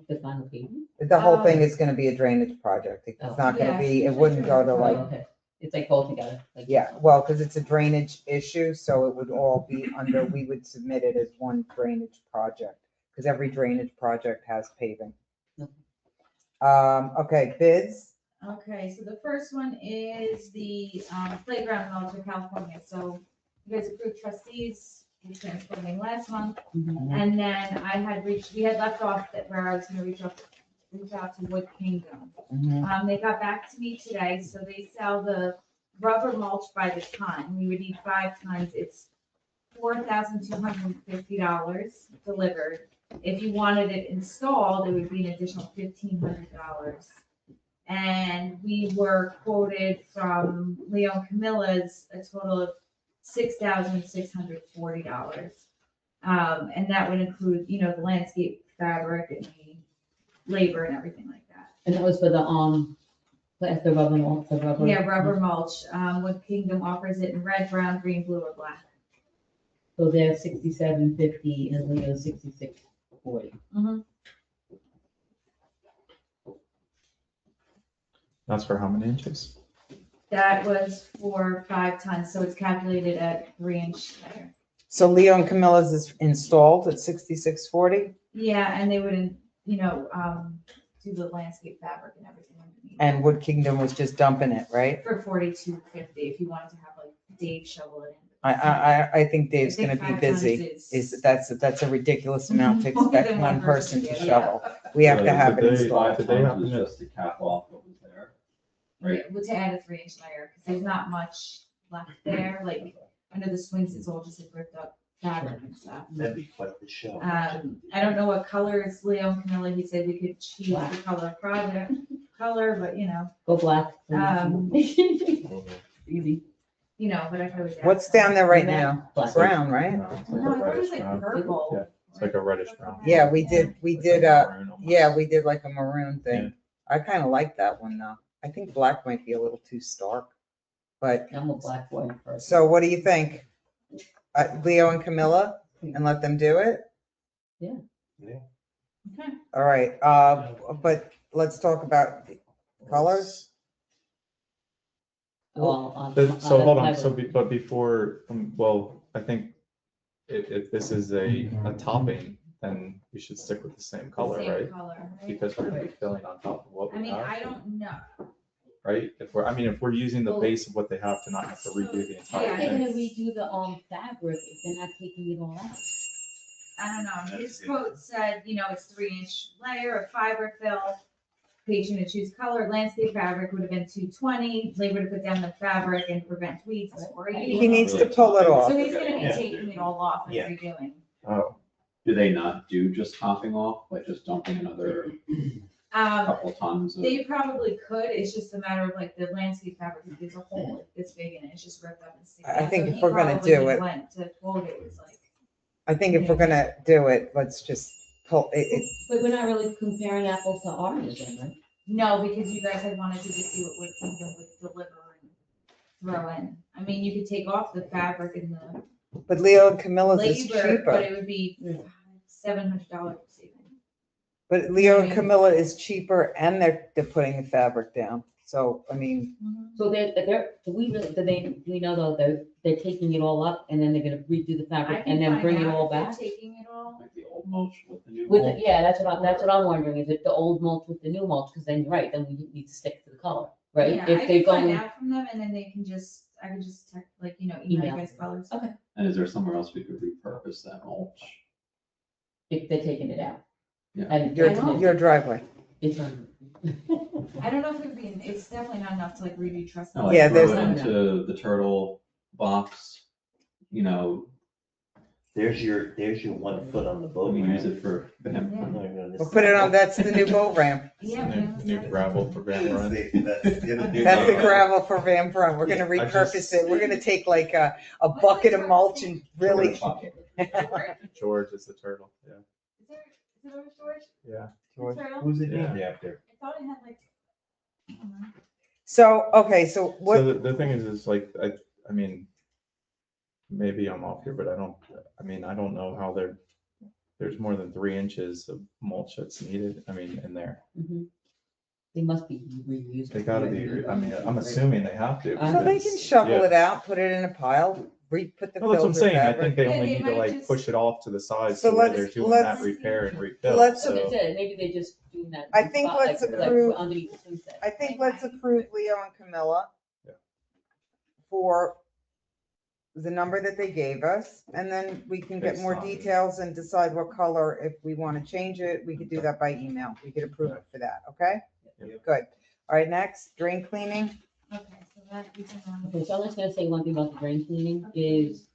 The final payment? the whole thing is gonna be a drainage project. It's Oh. not gonna Yeah, be, it usually wouldn't go to drainage like, Oh, okay. It's like all together. like- yeah, well, because it's a drainage issue, so it would all be under, we would submit it as one drainage project, because every drainage project has paving. Okay. Okay, bids, Okay, so the first one is the playground in Alter, California, so you guys approved trustees, we finished voting last month, Mhm. and then we had left off that where I was gonna reach out to Wood Kingdom. Mhm. They got back to me today, so they sell the rubber mulch by the ton. We would need 5 tons. It's $4,250 delivered. If you wanted it installed, it would be an additional $1,500. And we were quoted from Leo Camilla's a total of $6,640. And that would include, you know, the landscape fabric and the labor and everything like that. And that was for the rubber mulch, the rubber. Yeah, rubber mulch, Wood Kingdom offers it in red, brown, green, blue, or black. So they're 67.50 and Leo 66.40. That's for how many inches? That was for 5 tons, so it's calculated at 3-inch layer. So Leo and Camilla's is installed at 6640, Yeah, and they would, you know, do the landscape fabric and everything underneath. and Wood Kingdom was just dumping it, right? For $42.50, if you wanted to have like Dave shovel it in. I think Dave's I think gonna be 5 tons busy. That's a ridiculous amount to expect Than one person to do, shovel. We have to So have it did they- installed. Did they happen was to- just to cap off what was there. Yeah, Right. well, to add a 3-inch layer, because there's not much left there, like, under the swings, it's all just like ripped up fabric and stuff. That'd be quite the show. I don't know what colors Leo and Camilla, he said we could choose the color project, color, but you know, Go black. Mhm. Easy. you know, but I could always. ask What's them. down there right now? Black. Brown, right? No, it's like No, a I thought it reddish was like brown. purple. Yeah, it's like a reddish brown. Yeah, we did, Like a maroon almost. yeah, we did like a maroon Yeah. thing. I kind of like that one though. I think black might be a little too stark. But, I'm a black boy person. so what do you think? Leo and Camilla, and let them do it? Yeah. Okay. All right, but let's talk about the colors. Well, So hold on, but before, well, I think if this is a topping, then we should stick with the same color, Same right? color, right? Because we're gonna be filling on top of what I we mean, I have, don't know. right? If we're using the Well- base of what they have to not have to redo the Yeah, entire They're thing. gonna redo the fabric if they're not taking it all out. I don't know. His That's good. quote said, you know, it's 3-inch layer of fiber fill. Patient to choose color, landscape fabric would have been $220, labor to put down the fabric and prevent weeds is He $480. needs to pull it off. So he's gonna be Yeah. taking it all off and Yeah. redoing. Oh, Do they not do just topping off, like just dumping another couple tons of? They probably could, it's just a matter of like the landscape fabric, if there's a hole like this big and it's just ripped up and sticking I out. think So if he we're gonna probably do it- Went to quote it was like, I think if we're gonna do it, let's just pull it. But we're not really comparing apples to oranges, then, right? no, because you guys had wanted to just see what Wood Kingdom would deliver and throw in. I mean, you could take off the fabric and the But Leo and Camilla's is labor, but cheaper. it would be $700 saving. But Leo and I mean- Camilla is cheaper and they're putting the fabric down. So, I mean, So do we know though, they're taking it all up and then they're gonna redo the I fabric can and then find bring it out all if they're back? Taking it all. Like the old mulch with the new With, mulch? yeah, that's what I'm wondering, is it the old mulch with the new mulch? Because then you're right, then we need to stick to the color, right? Yeah, If I they're can find going, out from them and then they can just, I can just text, like, you know, email you Email. guys colors. Okay. And is there somewhere else we could repurpose that mulch? if they're taking it out. Yeah. And your driveway. it's, I don't know if it would be, it's definitely not enough to like redo trust. No, like Yeah, throw there's- it into the turtle box, you know, There's your 1 foot on the boat. we use it for Oh him. my goodness. We'll put it on, that's the new boat ramp. Yeah. new- new gravel for Van Run. That's the That's the gravel for Van Brunt. We're gonna I repurpose just- it. We're gonna take like a bucket of mulch and really. George is the turtle, yeah. Is it over storage? Yeah. Trail? Who's it Yeah. named after? I thought it had like, I don't know. So, okay, so So what, the thing is like, I mean, maybe I'm off here, but I don't know how there's more than 3 inches of mulch that's needed, I mean, in there. Mhm. They must be reused. They gotta be, I mean, I'm assuming they have to. So so they because- can shovel yeah. it out, put it in a pile, put the Well, that's what I'm filter saying, I fabric. think they Yeah, only they need to might like just- push it off to the side, So so where let's- they're doing that let's- repair and refill, let's- So so. that's it, maybe they're just doing that. I think spot, let's like approve- underneath the swing set. I think let's approve Leo and Camilla. Yeah. For the number that they gave us, and then we can get Based more on- details and decide what color. If we want to change it, we could do that by email. We could approve it for that, okay? Yeah. Good. All right, next, drain cleaning. Okay, so that, we can, Okay, so I'm just gonna say one thing about the drain cleaning is,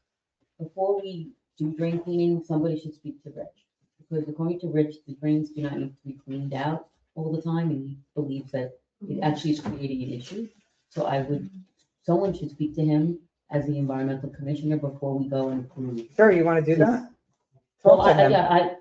before we do drain cleaning, somebody should speak to Rich. Because according to Rich, the drains do not need to be cleaned out all the time, and he believes that it actually is creating an issue. So someone should speak to him as the environmental commissioner before we go and approve. Sure, you want to do that? Well, talk to him. I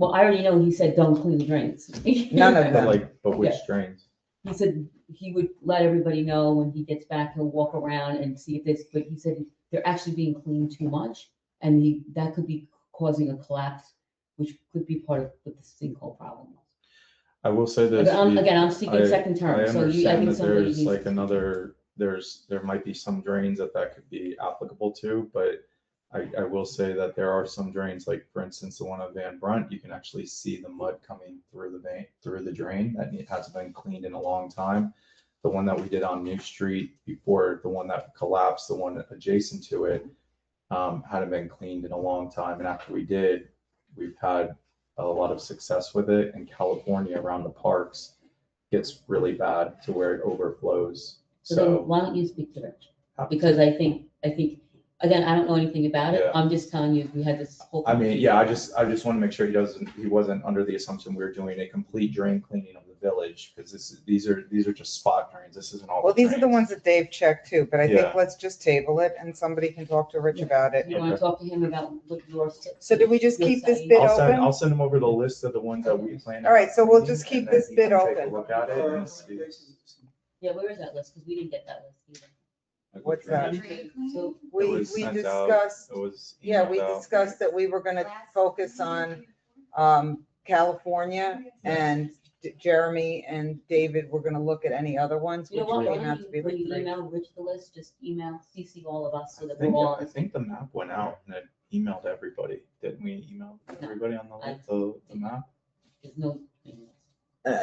already know he said don't clean the drains. None of But them. like, but which Yeah. drains? He said he would let everybody know when he gets back, he'll walk around and see if this, but he said they're actually being cleaned too much. And that could be causing a collapse, which could be part of what the sinkhole problem was. I will say this. But we- again, I'm seeking I- second term, I so I understand think that somebody there's needs like to. there might be some drains that could be applicable to, but I will say that there are some drains, like for instance, the one on Van Brunt, you can actually see the mud coming through the drain that hasn't been cleaned in a long time. The one that we did on New Street before, the one that collapsed, the one adjacent to it, hadn't been cleaned in a long time. And after we did, we've had a lot of success with it. In California, around the parks, gets really bad to where it overflows. So then So why don't you speak to Rich? Because I think, again, I don't know anything about it. Yeah. I'm just telling you, we had this whole. I mean, yeah, I just want to make sure he wasn't under the assumption we were doing a complete drain cleaning of the village, because these are just spot drains. This isn't all. Well, these are the drains. ones that Dave checked too, but I think Yeah. let's just table it and somebody can talk to Rich about it. You wanna Okay. talk to him about what yours. So do we just you're keep this saying? bid I'll open? send him over the list of the ones that we plan. All right, so we'll just and keep then this he bid can take a open. Look at it and see. Yeah, where is that list? Because we didn't get that list either. like, What's what that? drainage. So We was sent out. discussed, It was. yeah, we emailed out. discussed that we were gonna focus on California, and Jeremy and David were gonna look at any other ones, you know which what, came out to be when like you three. email Rich the list, just email, CC all of us so that I we're all. think the map went out and it emailed everybody. Didn't we email everybody on the map? There's no.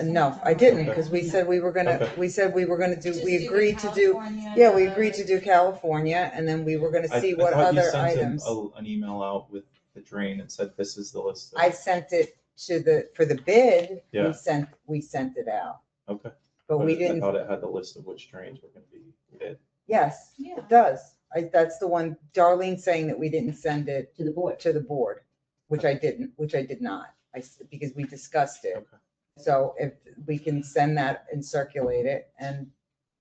No, I didn't, Okay. because we said we were gonna, Okay. we said we were gonna do, Just we the agreed to do, California, yeah, we the- agreed to do California, and then we were gonna see what I thought you other sent items. an email out with the drain and said this is the list. I sent it for the bid, Yeah. we sent it out, Okay. but we I didn't, thought it had the list of which drains were gonna be bid. yes, Yeah. it does. That's the one, Darlene saying that we didn't send it To the board. to the board, which I did not, because we discussed it. Okay. So if we can send that and circulate it and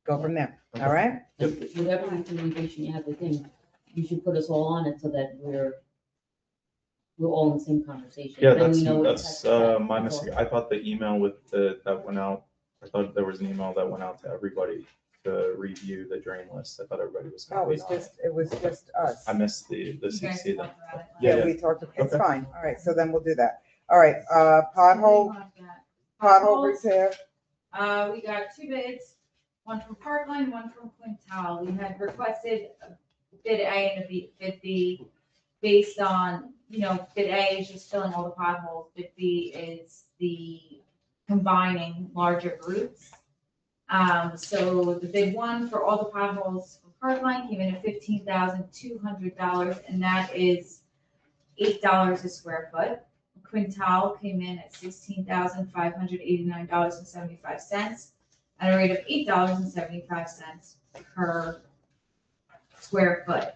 go from there, all Okay. right? And whatever communication you have with him, you should put us all on it so that we're all in the same conversation. Yeah, Then we know what that's to expect. my mistake. I thought the email that went out, I thought there was an email that went out to everybody to review the drain list. I thought everybody was No, gonna it be was on it. just, it was just us. I missed the You guys CC then. talked about it. Yeah, We talked, it's Okay. fine, all right, so then we'll do that. All right, pothole repair, We got two bids, one from Parkline, one from Quintal. We had requested a bid A and a bid B based on, bid A is just filling all the potholes, bid B is the combining larger groups. So the bid one for all the potholes from Parkline came in at $15,200, and that is $8 a square foot. Quintal came in at $16,589.75 at a rate of $8.75 per square foot.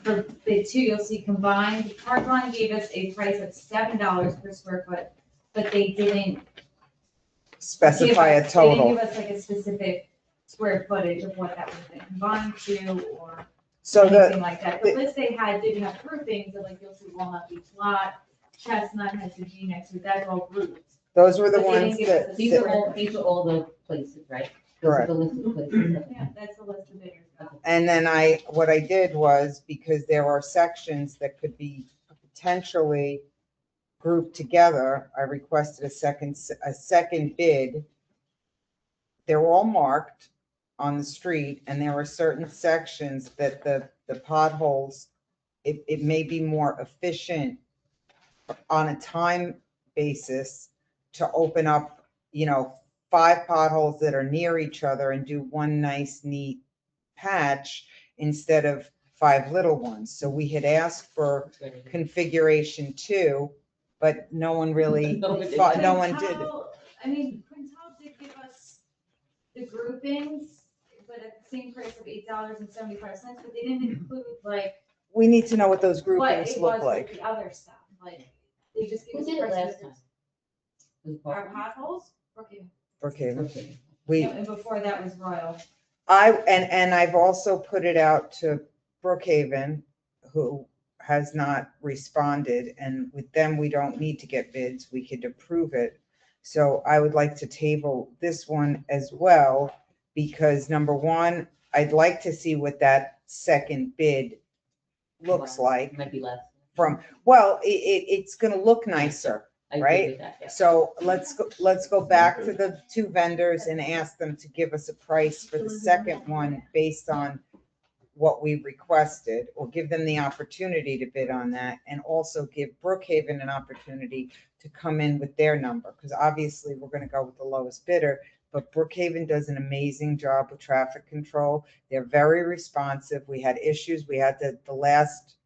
For bid two, you'll see combined, Parkline gave us a price of $7 per square foot, but they didn't specify a They didn't total. give us like a specific square footage of what that was been combined to or So anything the, like that. The list they had didn't have groupings, so like you'll see Walnut Beach lot, Chestnut has the G next to it, that's all grouped. those were the But they didn't ones give us that, a These are all the places, right? Those are correct. the list of places. Yeah, that's the list of bidders. And then what I did was, because there are sections that could be potentially grouped together, I requested a second bid. They're all marked on the street, and there are certain sections that the potholes, it may be more efficient on a time basis to open up, 5 potholes that are near each other and do one nice, neat patch instead of 5 little ones. So we had asked for configuration 2, but no one really, No one did. no one did. Quintal did give us the groupings, but at the same price of $8.75, but they didn't include like We need to know what those what groupings it look was with like. the other stuff, like, they just give Who us. did it prices. last time? Was it Our Parkland? potholes, okay, Okay, Okay. we, and before that was Royal. and I've also put it out to Brookhaven, who has not responded, and with them, we don't need to get bids, we could approve it. So I would like to table this one as well, because number one, I'd like to see what that second bid looks like Might be less. from, well, it's gonna look nicer. I agree Right? with that, yeah. So let's go back to the two vendors and ask them to give us a price for the second one based on what we requested, or give them the opportunity to bid on that, and also give Brookhaven an opportunity to come in with their number, because obviously we're gonna go with the lowest bidder, but Brookhaven does an amazing job with traffic control. They're very responsive. We had issues. We had the last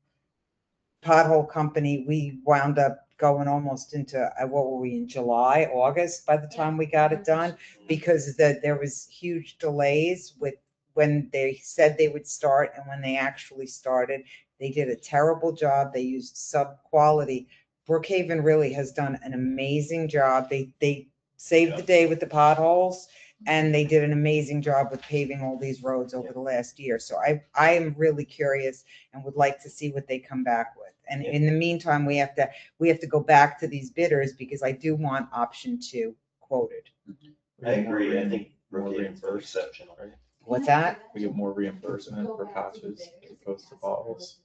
pothole company, we wound up going almost into, what were we, in July, August, by the time we got it done? Because there was huge delays with when they said they would start and when they actually started. They did a terrible job. They used sub-quality. Brookhaven really has done an amazing job. They saved the day with the potholes, and they did an amazing job with paving all these roads over the last year. So I am really curious and would like to see what they come back with. And in the meantime, we have to go back to these bidders, because I do want option 2 quoted. I agree, I think More Brookhaven's reimbursed, exceptional. right? What's that? We get more reimbursement for patches as opposed to bottles.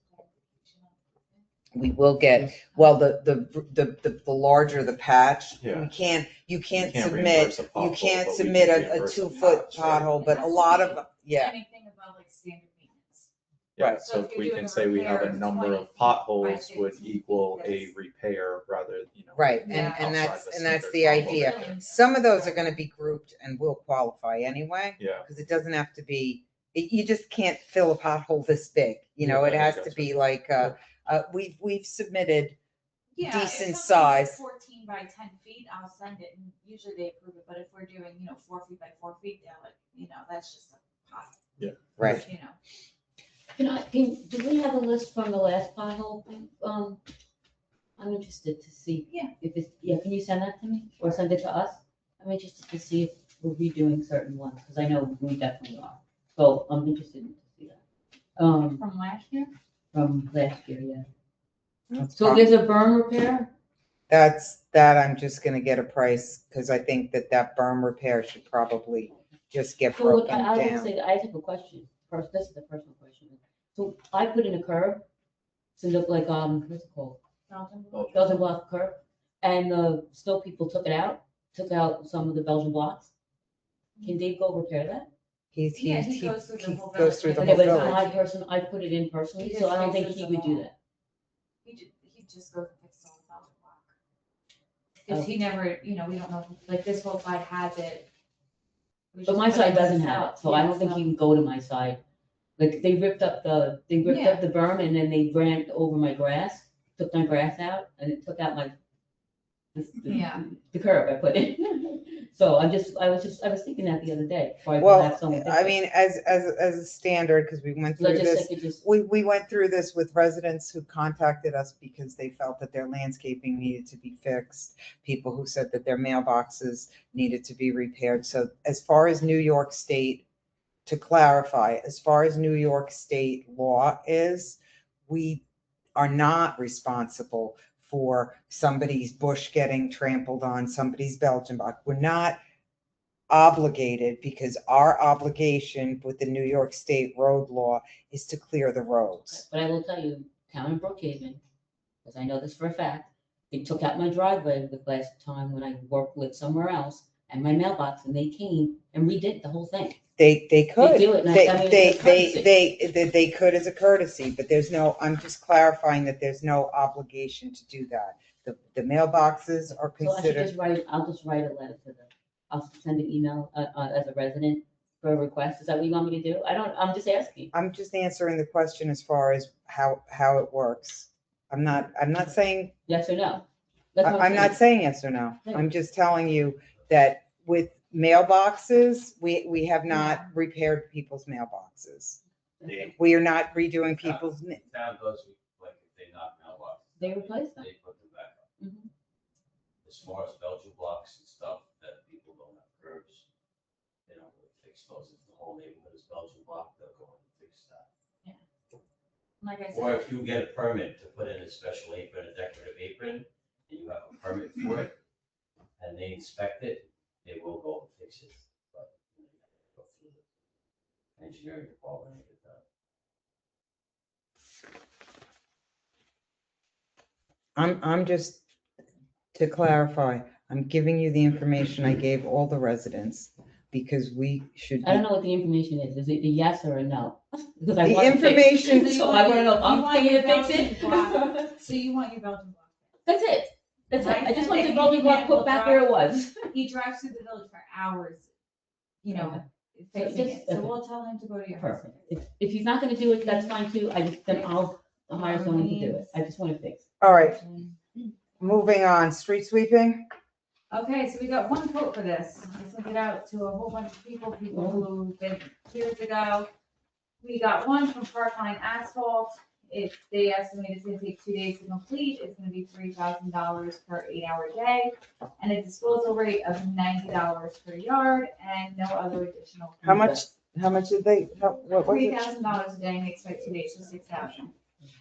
We will get, well, the larger the patch, Yeah. you can't can't submit, reimburse a you pothole, can't but we submit can a reimburse a 2-foot patch, right? pothole, but a lot of, yeah, Anything above like standard maintenance. Yeah, Right. so So if if we you're can doing say a we have a repair of number 20 of potholes by would 50, equal a that's- repair rather, you know. right, Yeah. and outside that's the the standard pothole idea. repair. Some of those are gonna be grouped and will qualify anyway, Yeah, because it doesn't have to be, you just can't fill a pothole this big, you know, Yeah, it has to gotcha. be like, we've submitted, Yeah, if decent something's size. like 14 by 10 feet, I'll send it, and usually they approve it, but if we're doing, 4 feet by 4 feet, they're like, that's just a pot. right. Do we have a list from the last pothole thing? I'm interested to see. Yeah. If it's, yeah, can you send that to me or send it to us? I'm interested to see if we're redoing certain ones, because I know we definitely are. So I'm interested to see that. From last year? From last year, yeah. That's So fine. there's a berm repair? That I'm just gonna get a price, because I think that berm repair should probably just get So broken I would down. say, I have a question. First, this is a personal question. So I put in a curb to look like, what's it called? Belgian block curb. And the snow people took it out, took out some of the Belgian blocks. Can Dave go repair that? He goes through the whole goes through the village. whole Okay, but village. I put it in personally, He so just I don't think fixes he them would do all. that. He just goes and fixes all the Belgian block. Because he never, we don't know, like this whole side has it. We But just my put side it doesn't have out. it, so I Yeah, don't think so- he would go to my side. Like, they ripped up the berm and then they ran over my grass, took my grass out, and it took out my, Yeah. the curb I put in. So I was thinking that the other day, before I Well, have someone. I mean, as a standard, because we went through this, we went through this with residents who contacted us because they felt that their landscaping needed to be fixed. People who said that their mailboxes needed to be repaired. So as far as New York State, to clarify, as far as New York State law is, we are not responsible for somebody's bush getting trampled on, somebody's Belgian block. We're not obligated, because our obligation with the New York State road law is to clear the roads. But I will tell you, town of Brookhaven, because I know this for a fact, they took out my driveway the last time when I lived somewhere else, and my mailbox, and they came and redid the whole thing. They could. They do it, and I mean, it's a courtesy. They could as a courtesy, but I'm just clarifying that there's no obligation to do that. The mailboxes are So I should considered, I'll just write a letter to them. I'll send an email, as a resident for a request. Is that what you want me to do? I'm just asking. I'm just answering the question as far as how it works. I'm not saying, Yes or no? That's what I'm not saying yes or no. I'm just telling you that with mailboxes, we have not repaired people's mailboxes. They- We are not redoing people's, Town goes, like, if they knock mailbox. They replaced them. They put them back up. Mhm. As far as Belgian blocks and stuff that people don't have curbs, they don't really fix those. If the whole neighborhood is Belgian block, they'll go and fix that. Like I Or said, if you get a permit to put in a special apron, a decorative apron, and you have a permit for it, and they inspect it, they will go and fix it. But you know, you have to go through the engineering department and get that. I'm just, to clarify, I'm giving you the information I gave all the residents because we should. I don't know what the information is. Is it a yes or a no? Because I The want to fix. information- So I wanna know if You I'm want going your to fix Belgian it. block. So you want your Belgian block. That's it. That's it. I just want the Right. building block put back where it was. He drives through the village for hours, you know, Okay. fixing just- it. So okay. we'll tell him to go to your house. Perfect. If he's not gonna do it, that's fine too. Then I'll hire someone to do it. I just want to fix. All right, moving on, street sweeping. Okay, so we got one quote for this. I sent it out to a whole bunch of people who've been years ago. We got one from Parkline Asphalt. If they estimate it's gonna take 2 days to complete, it's gonna be $3,000 per 8-hour day. And a disposal rate of $90 per yard and no other additional. How much did they, what was it? $3,000 a day and they expect 2 days, so 6,000.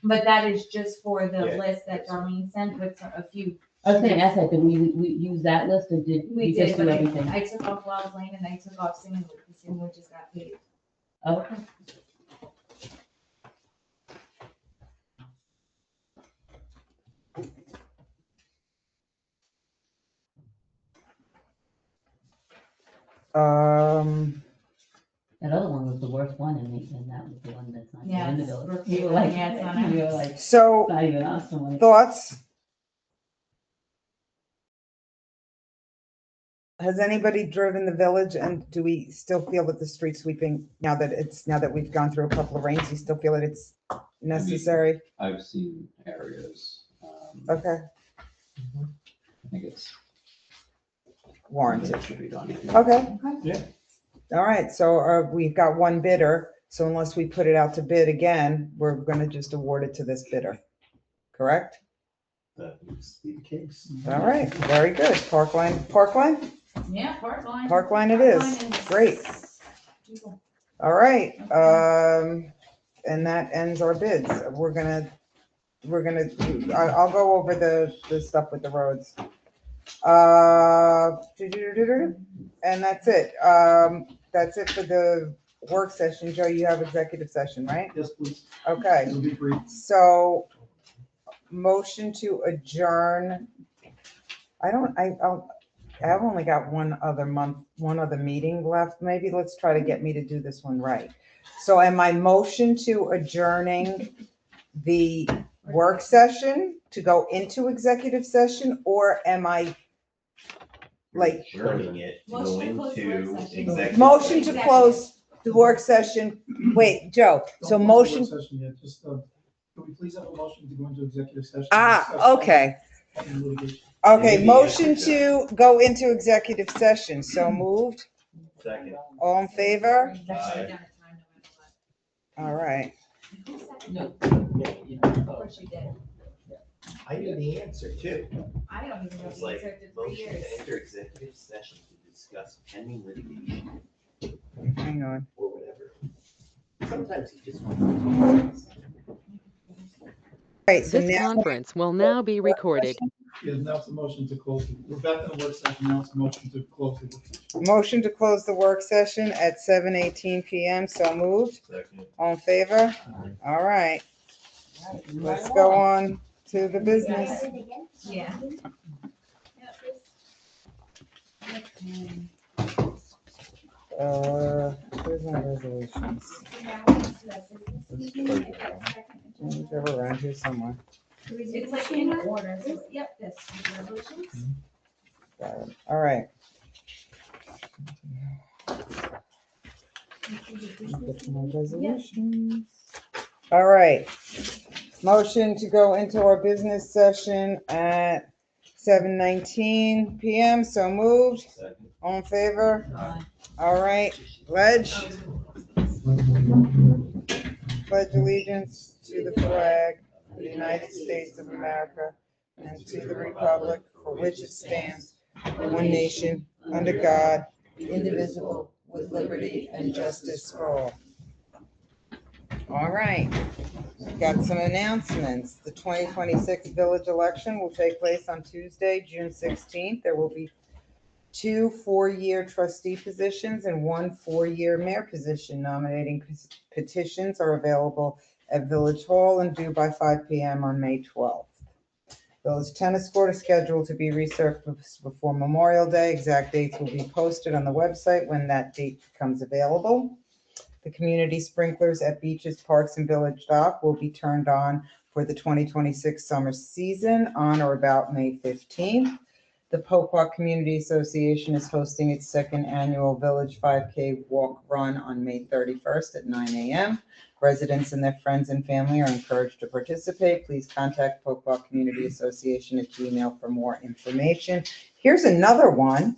But that is just for the Yeah. list that Darlene sent with a few. I was gonna ask that, did we use that list or did We we just did, do but everything? I took off Wild Lane and I took off Singing Wood, because Singing Wood just got paid. Okay. That other one was the worst one and that was the one that's not Yeah, in the it's village. Brookfield. We were like, Yeah, it's on we it. were like, So, not even us. Someone. thoughts? Has anybody driven the village and do we still feel that the street sweeping, now that we've gone through a couple of rains, you still feel that it's necessary? I've seen areas. Okay, I think it's warranted. it should be done. Okay. Yeah. All right, so we've got one bidder, so unless we put it out to bid again, we're gonna just award it to this bidder, correct? That needs to be the case. All right, very good. Parkline? Yeah, Parkline. Parkline it is. Great. All right, and that ends our bids. I'll go over the stuff with the roads. And that's it. That's it for the work session. Joe, you have executive session, right? Yes, please. Okay, It'll be brief. so motion to adjourn. I've only got one other meeting left. Maybe let's try to get me to do this one right. So am I motion to adjourning the work session to go into executive session, or am I like Adjourning it to go Motion to close the work into session. executive. motion to session. close the work session? Wait, Joe, so Don't close the motion, work session yet. Just, can we please have a motion to go into executive session? okay. Discuss litigation. Okay, Maybe motion it's to go into executive session. So moved. Second. All in favor? Aye. All right. No. Of course you did. I knew the answer too. I don't even know It's the like, answer to 3 motion years. to enter executive session to discuss pending litigation Hang on. or whatever. Sometimes you just want to. All right, so This now, conference will now be recorded. Yeah, now it's a motion to close. We're back in the work session. Now it's a motion to close the work session. motion to close the work session at 7:18 PM. So moved. Second. All in favor? All right. Let's go on to the business. Yeah. Where's my resolutions? It's over around here somewhere. It's like in order, so, yep, this, resolutions. Got it. All right. Get to my resolutions. All right. Motion to go into our business session at 7:19 PM. So moved. Second. All in favor? All right. Pledge. Pledge allegiance to the flag of the United States of America and to the republic for which it stands, one nation, under God, indivisible, with liberty and justice for all. All right. Got some announcements. The 2026 village election will take place on Tuesday, June 16th. There will be 2 four-year trustee positions and 1 four-year mayor position. Nominating petitions are available at Village Hall and due by 5 p.m. on May 12th. Village tennis court is scheduled to be resurfaced before Memorial Day. Exact dates will be posted on the website when that date becomes available. The community sprinklers at beaches, parks, and Village Dock will be turned on for the 2026 summer season on or about May 15th. The Poquak Community Association is hosting its second annual Village 5K Walk Run on May 31st at 9 a.m. Residents and their friends and family are encouraged to participate. Please contact Poquak Community Association at Gmail for more information. Here's another one.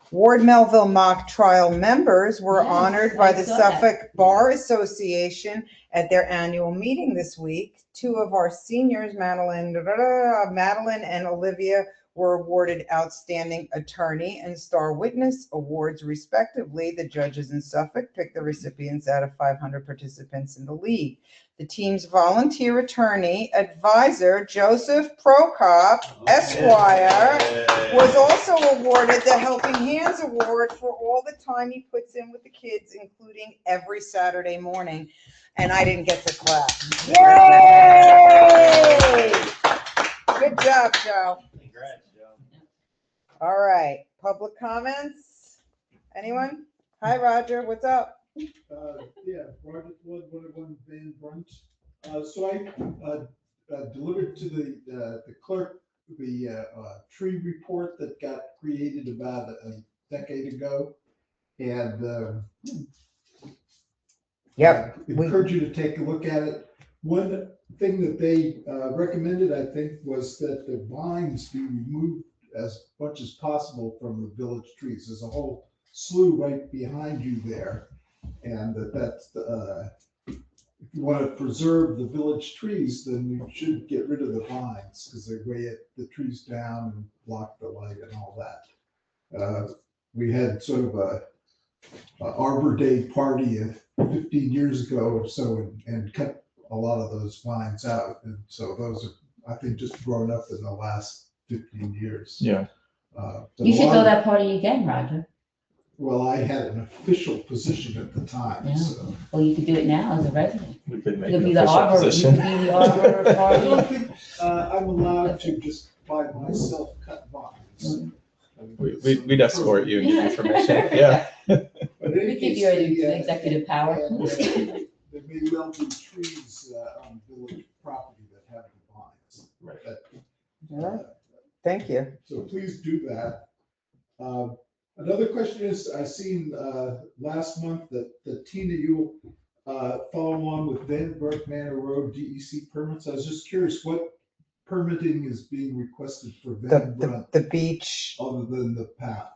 Ward Melville mock trial members were Yes, honored by I the saw that. Suffolk Bar Association at their annual meeting this week. 2 of our seniors, Madeline and Olivia, were awarded Outstanding Attorney and Star Witness awards respectively. The judges in Suffolk picked the recipients out of 500 participants in the league. The team's volunteer attorney advisor, Joseph Prokop, Esquire, was also awarded the Helping Hands Award for all the time he puts in with the kids, including every Saturday morning. And I didn't get to clap. Yay! Good job, Joe. Congrats, Joe. All right, public comments? Anyone? Hi, Roger, what's up? Yeah, Robert Wood, 101 Van Brunt. So I delivered to the clerk the tree report that got created about a decade ago. And encourage you to take a look at it. One thing that they recommended, I think, was that the vines be removed as much as possible from the village trees. There's a whole slew right behind you there. And that's if you want to preserve the village trees, then you should get rid of the vines because they weigh the trees down and block the light and all that. We had sort of a Arbor Day party 15 years ago or so and cut a lot of those vines out. And so those are, I think, just grown up in the last 15 years. Yeah. You should throw that party again, Roger. Well, I had an official position at the time, Yeah. so. Well, you could do it now as a resident. We could make You could an be the official arbor, you position. could be the arbor I party. don't think I'm allowed to just buy myself cut vines. We'd escort you and give you permission. Yeah. But in any We give case, you the, the executive power. There may well be trees on village property that have the vines. Right. All right. Thank you. So please do that. Another question is, I seen last month that Tina, you'll follow on with Van Burke Manor Road DEC permits. I was just curious what permitting is being requested for Van Brunt The beach, other than the path?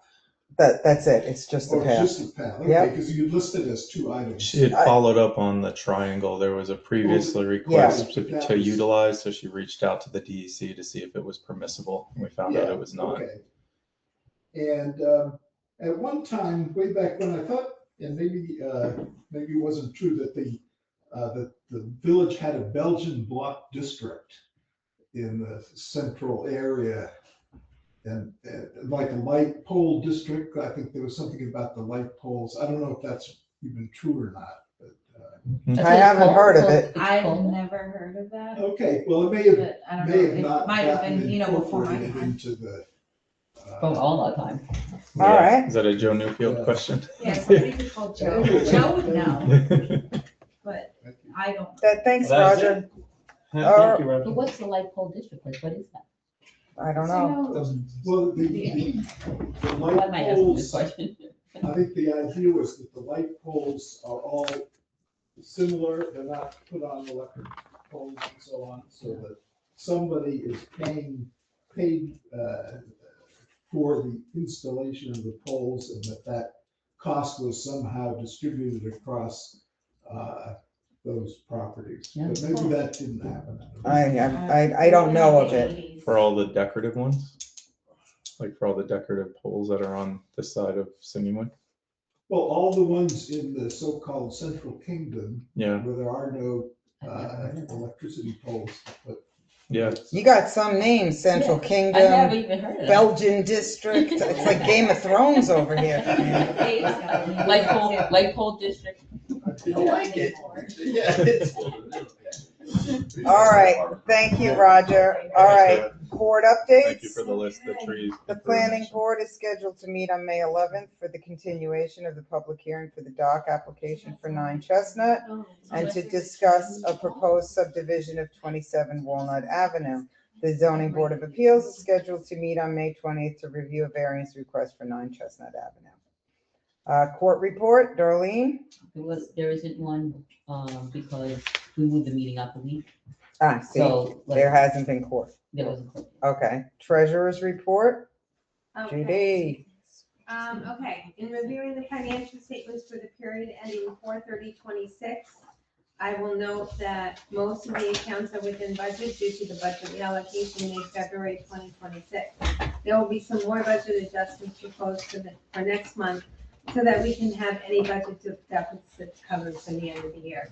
that's it. It's just the Oh, it's path. just the path. Okay, Yep. because you listed as 2 items. She had followed up on the triangle. There was a previously request Yeah. to utilize, so she reached out to the DEC to see if it was permissible. And we found out Yeah, it was not. Okay. And at one time, way back when, I thought, and maybe it wasn't true, that the village had a Belgian block district in the central area, and like a light pole district. I think there was something about the light poles. I don't know if that's even true or not. But That's I what it's haven't called. heard of It's it. called- I've never heard of that, okay, well, it may have but I don't know, it not might have been, gotten before my incorporated time. into the. From all the time. All right. Is that a Joe Newfield Yeah. question? Yeah, somebody could call Joe. Joe would know, but I don't. Thanks, Well, that's Roger. Thank you, Roger. But what's the light pole district? Like, what is that? I don't know. Doesn't. Well, the Why light am I asking this poles, question? I think the idea was that the light poles are all similar. They're not put on electric poles and so on, so that somebody is paid for the installation of the poles, and that cost was somehow distributed across those properties. Yeah. But maybe that didn't happen. I don't know of it. For all the decorative ones? Like for all the decorative poles that are on this side of Simeon? Well, all the ones in the so-called central kingdom Yeah, where there are no electricity poles, but yeah. You got some names, Central I never Kingdom, even heard of that. Belgian District. It's like Game of Thrones over here. Light pole district. I like it. Yeah. it's- All right, thank you, Roger. All right, board updates. Thank you for the list of trees. The planning board is scheduled to meet on May 11th for the continuation of the public hearing for the dock application for 9 Chestnut and to discuss a proposed subdivision of 27 Walnut Avenue. The zoning board of appeals is scheduled to meet on May 20th to review a variance request for 9 Chestnut Avenue. Court report, Darlene? There isn't one, because we moved the meeting up a week, See, so. there hasn't been court. There wasn't. Okay, treasurer's report, Okay. Judy. Okay, in reviewing the financial statements for the period ending 4/30/26, I will note that most of the accounts are within budget due to the budget reallocation made February 2026. There will be some more budget adjustments proposed for next month so that we can have any budget deficits covered for the end of the year.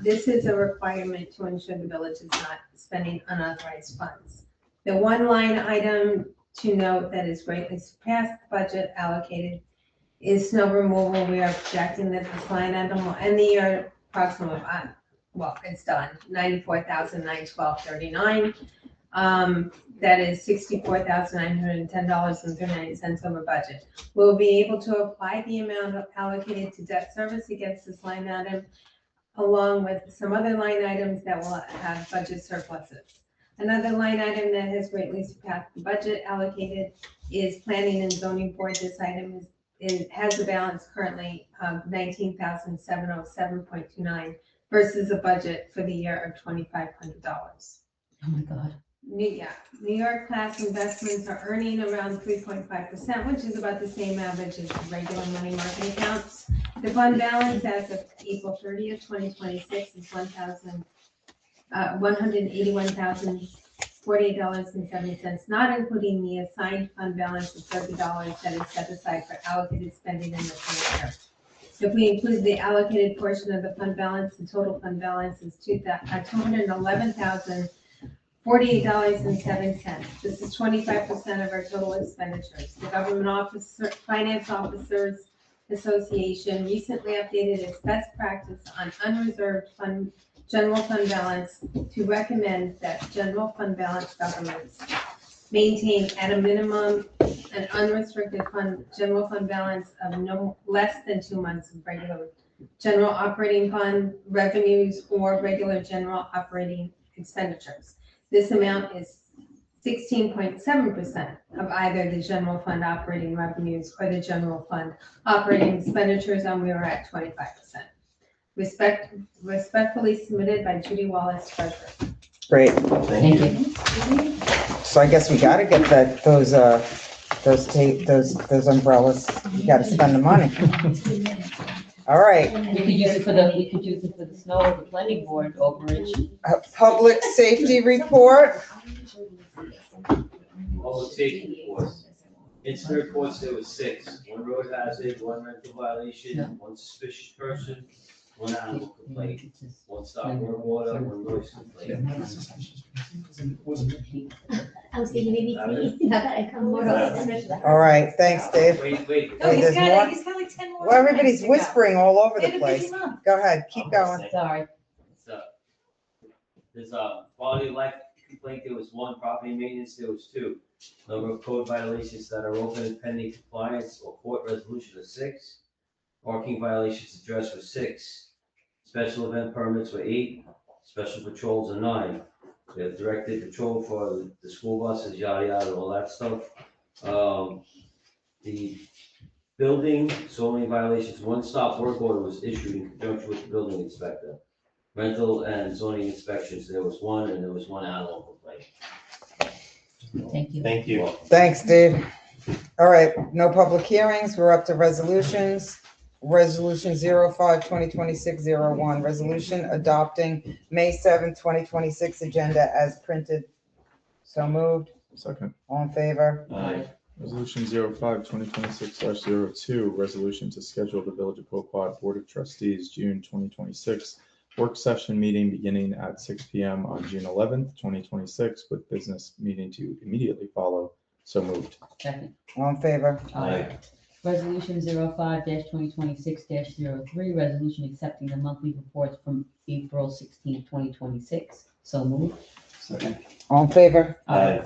This is a requirement to ensure the village is not spending unauthorized funds. The one line item to note that is greatly surpassed the budget allocated is snow removal. We are projecting that this line item will end the year approximately, well, it's done, $94,912.39. That is $64,910.39 over budget. We'll be able to apply the amount allocated to debt service against this line item, along with some other line items that will have budget surpluses. Another line item that has greatly surpassed the budget allocated is planning and zoning board. This item has a balance currently of $19,707.29 versus a budget for the year of $2,500. Oh my God. New York class investments are earning around 3.5%, which is about the same average as regular money market accounts. The fund balance as of April 30th, 2026 is $181,048.70, not including the assigned fund balance of $30 that is set aside for allocated spending in the current year. If we include the allocated portion of the fund balance, the total fund balance is $211,048.07. This is 25% of our total expenditures. The Finance Officers Association recently updated its best practice on unreserved general fund balance to recommend that general fund balance governments maintain at a minimum an unrestricted general fund balance of no less than 2 months of regular general operating fund revenues or regular general operating expenditures. This amount is 16.7% of either the general fund operating revenues or the general fund operating expenditures, and we were at 25%. Respectfully submitted by Judy Wallace, Treasurer. Great. Thank you. So I guess we gotta get those umbrellas. You gotta spend the money. All right. We could use it for the snow of the planning board overage. Public safety report. Public safety reports. Incident reports, there was 6. 1 road hazard, 1 rental violation, 1 suspicious person, 1 animal complaint, 1 stop work order, 1 noise complaint. I was thinking maybe three. Now that I come more often. All right, thanks, Dave. Wait. Wait, there's more? He's got like 10 more. Well, everybody's whispering all over They the had a place. busy month. Go ahead, keep going. Sorry. There's a quality of life complaint, there was 1. Property maintenance, there was 2. Number of code violations that are open and pending compliance or court resolution of 6. Parking violations addressed were 6. Special event permits were 8. Special patrols are 9. We have directed patrol for the school buses, yada yada, all that stuff. The building zoning violations, 1 stop work order was issued in conjunction with the building inspector. Rental and zoning inspections, there was 1, and there was 1 animal complaint. Thank you. Thank you. Thanks, Dave. All right, no public hearings. We're up to resolutions. Resolution 05-2026-01, resolution adopting May 7th, 2026 agenda as printed. So moved. Second. All in favor? Aye. Resolution 05-2026-02, resolution to schedule the Village of Hopewell Board of Trustees June 2026 work session meeting beginning at 6 PM on June 11th, 2026, with business meeting to immediately follow. So moved. Second. All in favor? Aye. Resolution 05-2026-03, resolution accepting the monthly reports from April 16th, 2026. So moved. Second. All in favor? Aye.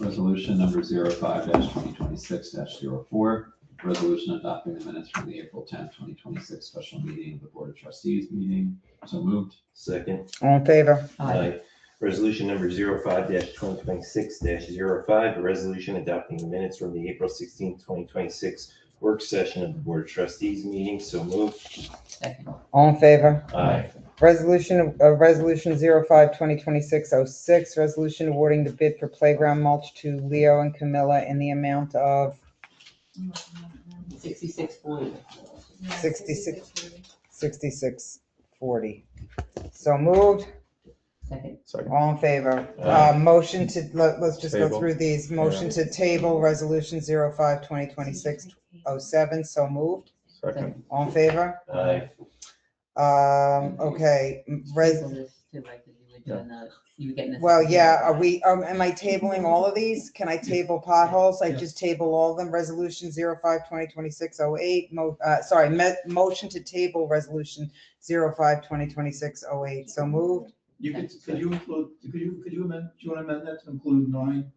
Resolution number 05-2026-04, resolution adopting the minutes from the April 10th, 2026 special meeting of the Board of Trustees meeting. So moved. Second. All in favor? Aye. Resolution number 05-2026-05, a resolution adopting the minutes from the April 16th, 2026 work session of the Board of Trustees meeting. So moved. Second. All in favor? Aye. Resolution 05-2026-06, resolution awarding the bid for playground mulch to Leo and Camilla in the amount of 6640. 6640. So moved. Second. Second. All in favor? Aye. Motion to, let's just go Table. through these. Motion to table resolution 05-2026-07. So moved. Second. All in favor? Aye. Okay, Table this too, right, 'cause you were doing you were getting this. well, yeah, are we, am I tabling all of these? Can I table potholes? I Yeah. just table all of them. Resolution 05-2026-08. Motion to table resolution 05-2026-08. So moved. You could you include, could you amend, do you want to amend that to include 9,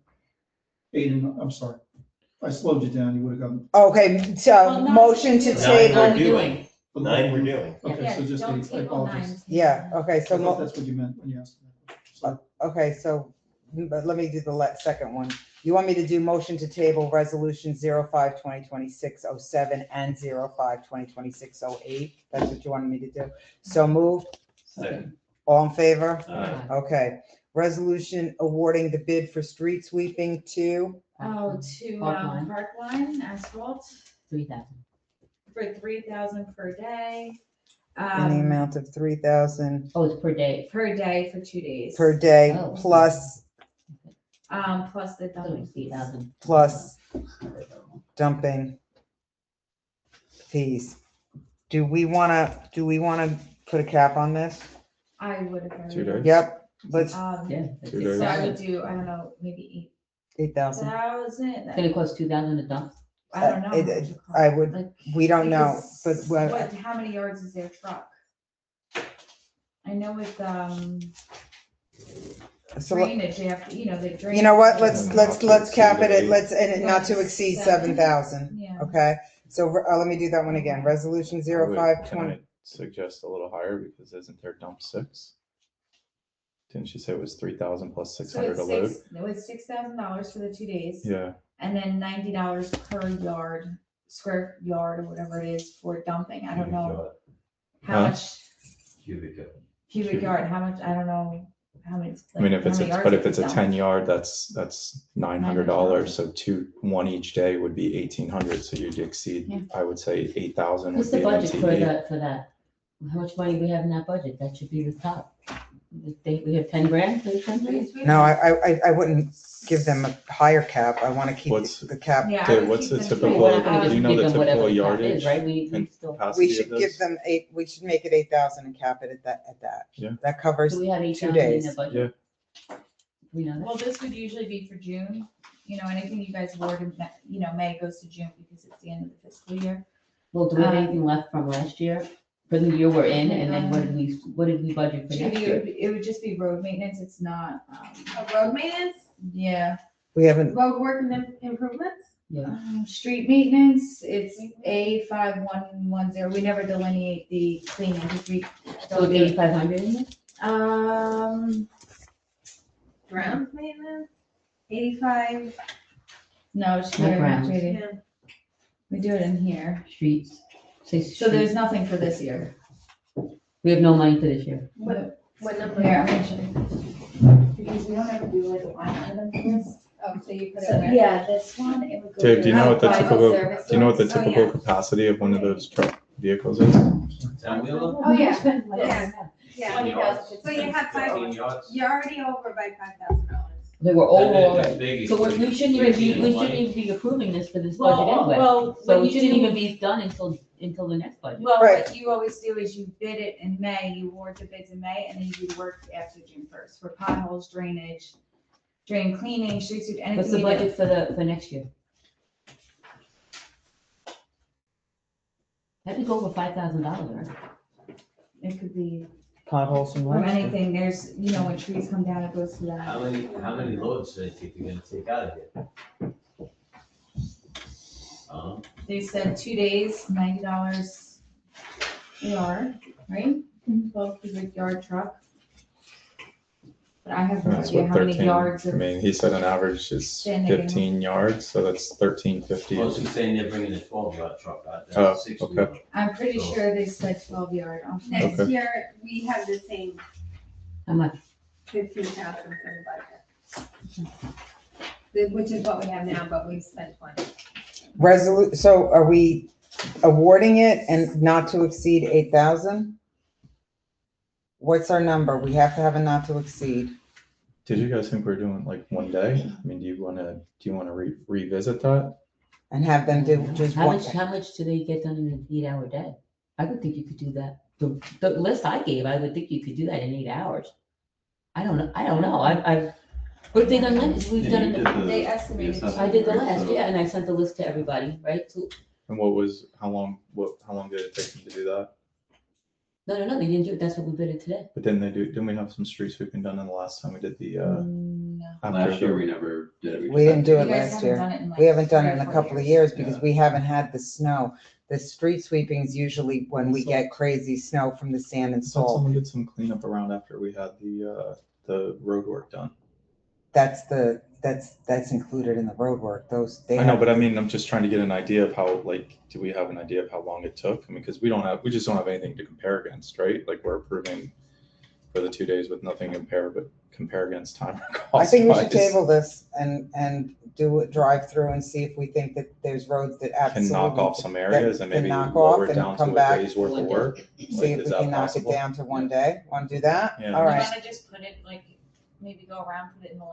8, and, I'm sorry. If I slowed you down, you would have gotten. Okay, so Well, not motion to to Nine table. we're doing. 9 we're doing. Okay, Yes, so just don't 8, I table apologize. 9. Yeah, okay, I so, thought that's what you meant when you asked me that. So, okay, so, but let me do the second one. You want me to do motion to table resolution 05-2026-07 and 05-2026-08? That's what you wanted me to do? So moved. Second. All in favor? Aye. Okay. Resolution awarding the bid for street sweeping to, Oh, to Parkline. Parkline Asphalt 3,000. for $3,000 per day. in the amount of 3,000 Oh, it's per day. Per day for 2 days. per day, Oh. plus Plus the So dumping it's fees. 3,000. dumping fees. Do we wanna put a cap on this? I would have. 2 days. Yep, let's, Yeah. 2 days. So I would do, I don't know, maybe 8,000. 8,000. It's gonna cost 2,000 to dump. I don't know. how much it costs. I would, Like, we don't know, but, because well, how many yards is their truck? I know with, so, drainage, they have to, they drain. you know what, let's cap it at, and not to exceed 7,000, Yeah. okay? So, let me do that one again, resolution Can I 05-20, suggest a little higher because isn't there dump 6? Didn't she say it was 3,000 plus So 600 it's a load? it was $6,000 for the 2 days. Yeah, And then $90 per yard, square yard or whatever it is for dumping. I don't know how Huh? much Cubic yard. cubic yard, how much, I don't know how many. I mean, if how it's, many yards but if it it's a dumps. 10 yard, that's $900. So one each day would be 1,800. So you'd exceed, Yeah. I would say 8,000 What's would the be an budget for MTB. that? How much money we have in that budget? That should be the top. We have 10 grand, for the 10 grand? no, I wouldn't give them a higher cap, I wanna keep What's- the cap. Yeah, I Dave, would what's keep the them typical- pretty We're low. not gonna do you just know give the them whatever typical the cap is, yardage right? We and still, capacity We of should this? give them we should make it 8,000 and cap it at that. Yeah. That covers, do we have 8,000 in days. the budget? We know that? Well, this would usually be for June, anything you guys award in, May goes to June because it's the end of the fiscal year. Well, do we have anything left from last year? For the year we're in, and then what did we budget for next Judy, year? it would just be road maintenance, it's not, Road maintenance, yeah. we haven't, road work and improvements? Yeah. Street maintenance, it's A5110, we never delineate the cleaning, because we So don't it's do, 8,500 in it? Ground maintenance, 85, no, it's Not here, grounds. Judy. yeah. We do it in here, Streets? Say so there's streets. nothing for this year. We have no money for this year. What number? Here, I'm gonna show you. Because we don't ever do like a line item for this. Oh, so you put it So, there? yeah, this one, it would go. Dave, do you know what the Vital typical, service do you know what the lines. Oh, typical yeah. capacity of one of those truck vehicles is? Ten wheeler? Oh, yeah. Yeah. Yeah, 20 yards. so you have 15 five, yards. you're already over by $5,000. They were over And then the already. big So we equipment, shouldn't even be, taking we the shouldn't money. even be approving this for this budget Well, anyway. well, So what it you shouldn't do, even be done until the next budget. well, Right. what you always do is you bid it in May, you award the bids in May, and then you do work after June first for potholes, drainage, drain cleaning, street sweep, anything. What's the you do. budget for next year? Had to go over $5,000, right? It could be Potholes and from what? anything, there's, you know, when trees come down, it goes to that. How many loads do they think you're gonna take out of here? They said 2 days, $90 a yard, right? 12 cubic yard truck. But I have no That's idea what how many 13, yards I of, mean, he said an average is Standing. 15 yards, so that's 1350. Well, she's saying they're bringing a 12-yard truck out. Oh, That's 6 okay. wheeler. I'm pretty So- sure they said 12 yard. Next Okay. year, we have the same How much? 15,000 for the budget. Which is what we have now, but we've spent 20. So are we awarding it and not to exceed 8,000? What's our number? We have to have a not to exceed. Did you guys think we were doing like one day? I mean, do you wanna revisit that? And have them do just How one. much do they get done in an 8-hour day? I would think you could do that. The list I gave, I would think you could do that in 8 hours. I don't know. What have they done lately? We've done it. They estimated. I did the last, yeah, and I sent the list to everybody, right? So, And how long did it take them to do that? no, they didn't do it. That's what we bid it today. But didn't we have some street sweeping done in the last time we did the, No. after Last year, the- we never did it. We didn't do You it guys last haven't year. done it in like We haven't done it 3 in or a 4 couple of years because Yeah. we haven't had the snow. The street sweepings usually when we get crazy snow from the sand and I thought salt. someone did some cleanup around after we had the road work done. That's included in the road work. They I know, have- but I mean, I'm just trying to get an idea of how, like, do we have an idea of how long it took? I mean, because we just don't have anything to compare against, right? Like, we're approving for the 2 days with nothing to compare against time or cost. I think we should wise. table this and do a drive through and see if we think that there's roads that Can absolutely. knock off some areas and can maybe knock lower off it and down to come a back. day's worth of One day. work. See Like, if is we that can knock it possible? down to one day. Want to do that? Yeah. All You right. wanna just put it like, maybe go around, put it in the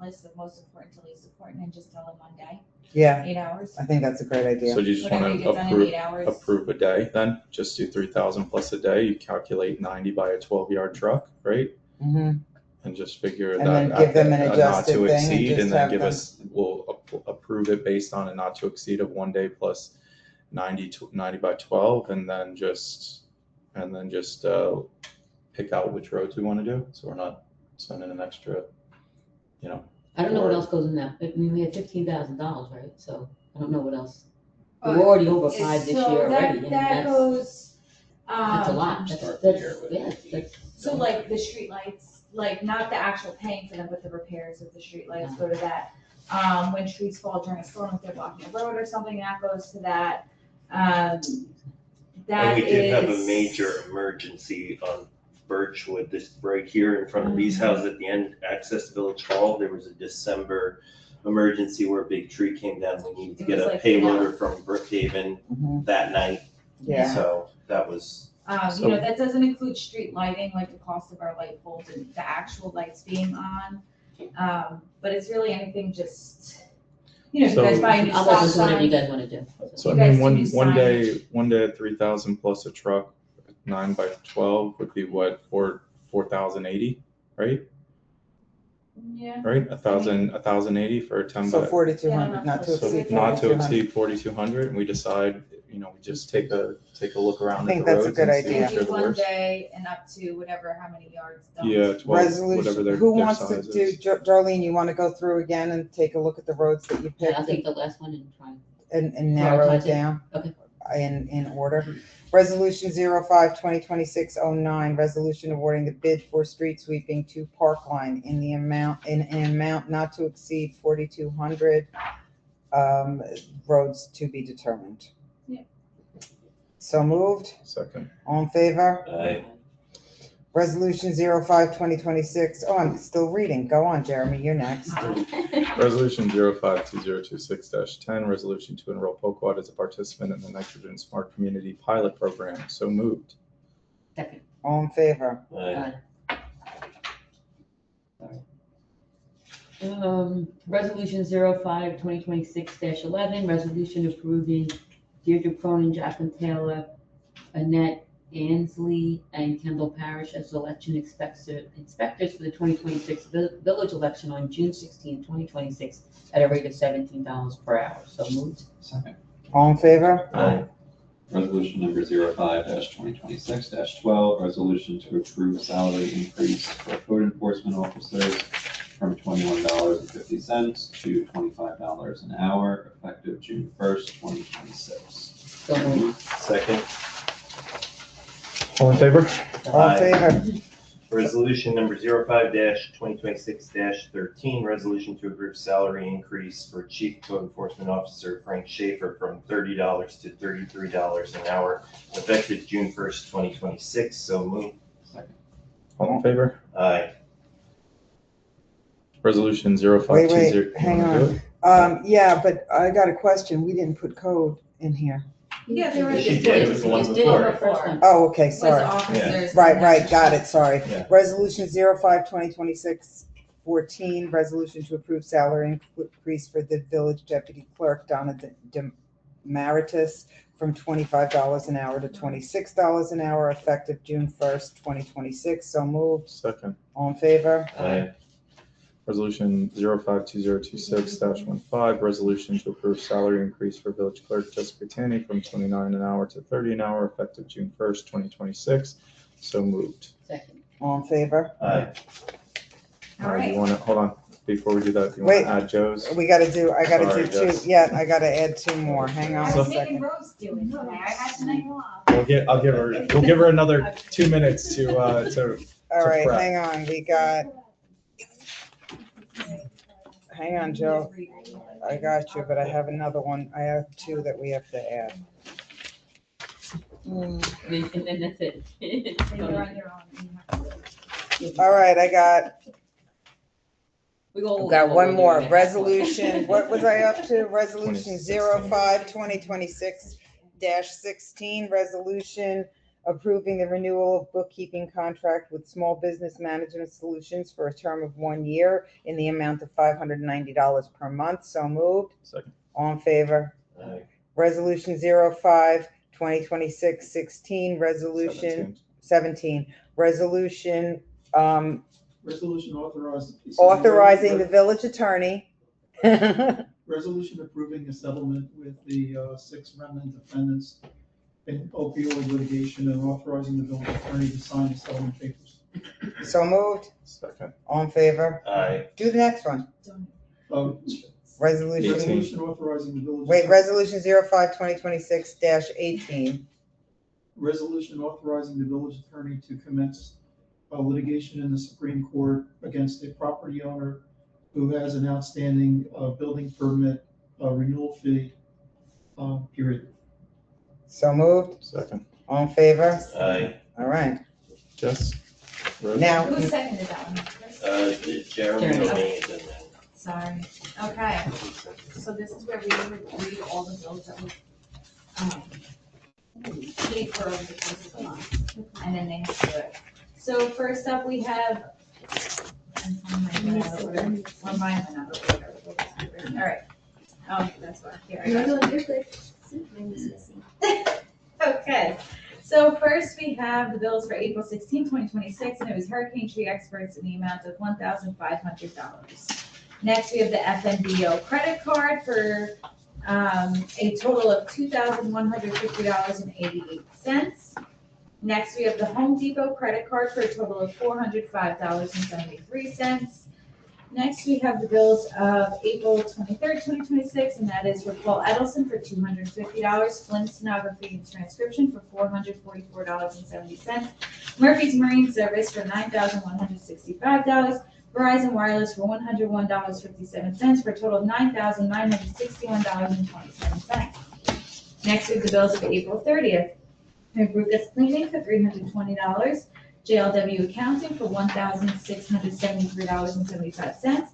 list of most important to least important and just tell them 1 day, Yeah, 8 hours. I think that's a great idea. So do you just Whatever want you to get done in 8 approve hours. a day then? Just do 3,000 plus a day, you calculate 90 by a 12-yard truck, right? Mhm. And just figure And that. then give them an a not adjusted to thing and exceed, just and then have give them- us, we'll approve it based on a not to exceed of 1 day plus 90 by 12, and then just pick out which roads we want to do. So we're not spending an extra, I don't know what Or- else goes in that. I mean, we had $15,000, right? So I don't know what else. Oh, We're already over 5 this So year that- already. and That that's goes, a lot. Start the year with- That's. so like the streetlights, like not the actual paying for them, but the repairs of the streetlights go to that. When trees fall during a storm, if they're blocking a road or something, that goes to that. And That we did have a is- major emergency on Birchwood, this right here in front of these houses at the end, access to Village Hall. There was a December emergency where a big tree came down. We needed to It get was a like, payloader from Brookhaven Mhm. that night. Yeah. So that was, You know, that doesn't include street lighting, like the cost of our light bulbs and the actual lights being on. But it's really anything just, you know, if you guys So- buy a new I'm stop open to whatever you sign. guys want to do. so I You guys mean, do one new day at 3,000 plus a truck, 9 by 12 would be what, 4,080, right? Yeah. Right, 1,080 for a 10 So by. 4,200, not to So exceed. not to 4,200. exceed 4,200, and we decide, we just take a look around I at think the that's a roads good and see idea. if Do they're the one worst. day and up to whatever, how many yards done. Yeah, 12, whatever Resolution, their who wants to size do, is. Darlene, you want to go through again and take a look at the roads that you Yeah, I'll picked take the last one and try. and narrow it Prioritize it. down? Okay. In order. Resolution 05-2026-09, resolution awarding the bid for street sweeping to Parkline in an amount not to exceed 4,200, roads to be determined. Yeah. So moved, Second. all in favor? I, Resolution 05-2026, oh, I'm still reading, go on, Jeremy, you're next. Resolution 05-2026-10, resolution to enroll Poquat as a participant in the Nitrogen Smart Community Pilot Program. So moved. Second. All in favor? I, Resolution 05/2026-11, resolution approving Deirdre Cronin, Jacqueline Taylor, Annette Ansley, and Kendall Parrish as election inspectors for the 2026 village election on June 16, 2026, at a rate of $17 per hour. So moved. Second. All in favor? Aye. Resolution number 05-2026-12, resolution to approve salary increase for code enforcement officers from $21.50 to $25 an hour, effective June 1st, 2026. So moved. Second. All in favor? All in favor? Resolution number 05-2026-13, resolution to approve salary increase for Chief Code Enforcement Officer Frank Schaefer from $30 to $33 an hour, effective June 1st, 2026. So moved. Second. All in favor? Aye. Resolution 0520. Wait, hang on. Yeah, but I got a question. We didn't put code in here. Yeah, they were. She did, it was the one You did it before. before. Oh, okay, Was sorry. officers. Right, got it, sorry. Yeah. Resolution 05-2026-14, resolution to approve salary increase for the village deputy clerk, Donna Demaritis, from $25 an hour to $26 an hour, effective June 1st, 2026. So moved. Second. All in favor? Aye. Resolution 052026-15, resolution to approve salary increase for village clerk Jessica Tanny from 29 an hour to 30 an hour, effective June 1st, 2026. So moved. Second. All in favor? Aye. All right. You want to, hold on, before we do that, do you Wait. want to add Joe's? I gotta do Sorry, two, Jess. yeah, I gotta add two more. Hang on I a was making second. Rose do it today. I had to night off. I'll give her, we'll give her another 2 minutes to All right, prep. hang on, hang on, Joe. I got you, but I have another one. I have two that we have to add. And then that's it. They're on their own. All right, I got We'll one more. do it. Resolution, what was I up to? Resolution 05-2026-16, resolution approving the renewal of bookkeeping contract with Small Business Management Solutions for a term of 1 year in the amount of $590 per month. So moved. Second. All in favor? Aye. Resolution 05-2026-16, resolution 17, resolution Resolution authorizing the village attorney. Resolution approving a settlement with the 6 remnant defendants in opioid litigation and authorizing the village attorney to sign the settlement papers. So moved. Second. All in favor? Aye. Do the next one. Resolution, Resolution authorizing the village. wait, resolution 05-2026-18. Resolution authorizing the village attorney to commence litigation in the Supreme Court against a property owner who has an outstanding building permit renewal fee, period. So moved. Second. All in favor? Aye. All right. Jess? Rose? Now, Who seconded that one? Jeremy Jeremy. made it, and Sorry. Okay, so this is where we would read all the bills that we paid for over the course of the month, and then they have to do it. So first up, we have. One by another order. All right. Oh, that's why. Here, I got it. Okay, so first we have the bills for April 16, 2026, and it was Hurricane Tree Experts in the amount of $1,500. Next, we have the FNBO credit card for a total of $2,150.88. Next, we have the Home Depot credit card for a total of $405.73. Next, we have the bills of April 23rd, 2026, and that is for Paul Edelson for $250, Flint Stenography and Transcription for $444.70, Murphy's Marine Service for $9,165, Verizon Wireless for $101.57, for a total of $9,961.27. Next, we have the bills of April 30th. We have Lucas Cleaning for $320, JLW Accounting for $1,673.75,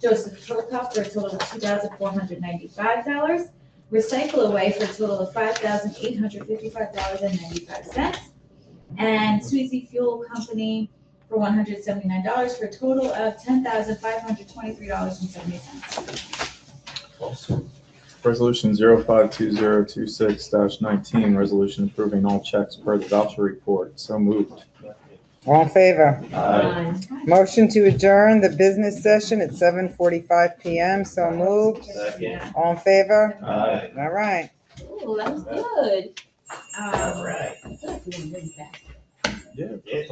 Joseph Tokoff for a total of $2,495, Recycle Away for a total of $5,855.95, and Sweezy Fuel Company for $179 for a total of $10,523.70. Resolution 052026-19, resolution approving all checks per the voucher report. So moved. All in favor? Aye. Motion to adjourn the business session at 7:45 PM. So moved. Second. All in favor? Aye. All right. Oh, that was good. All right. I feel like we went really fast. Yeah. Yeah.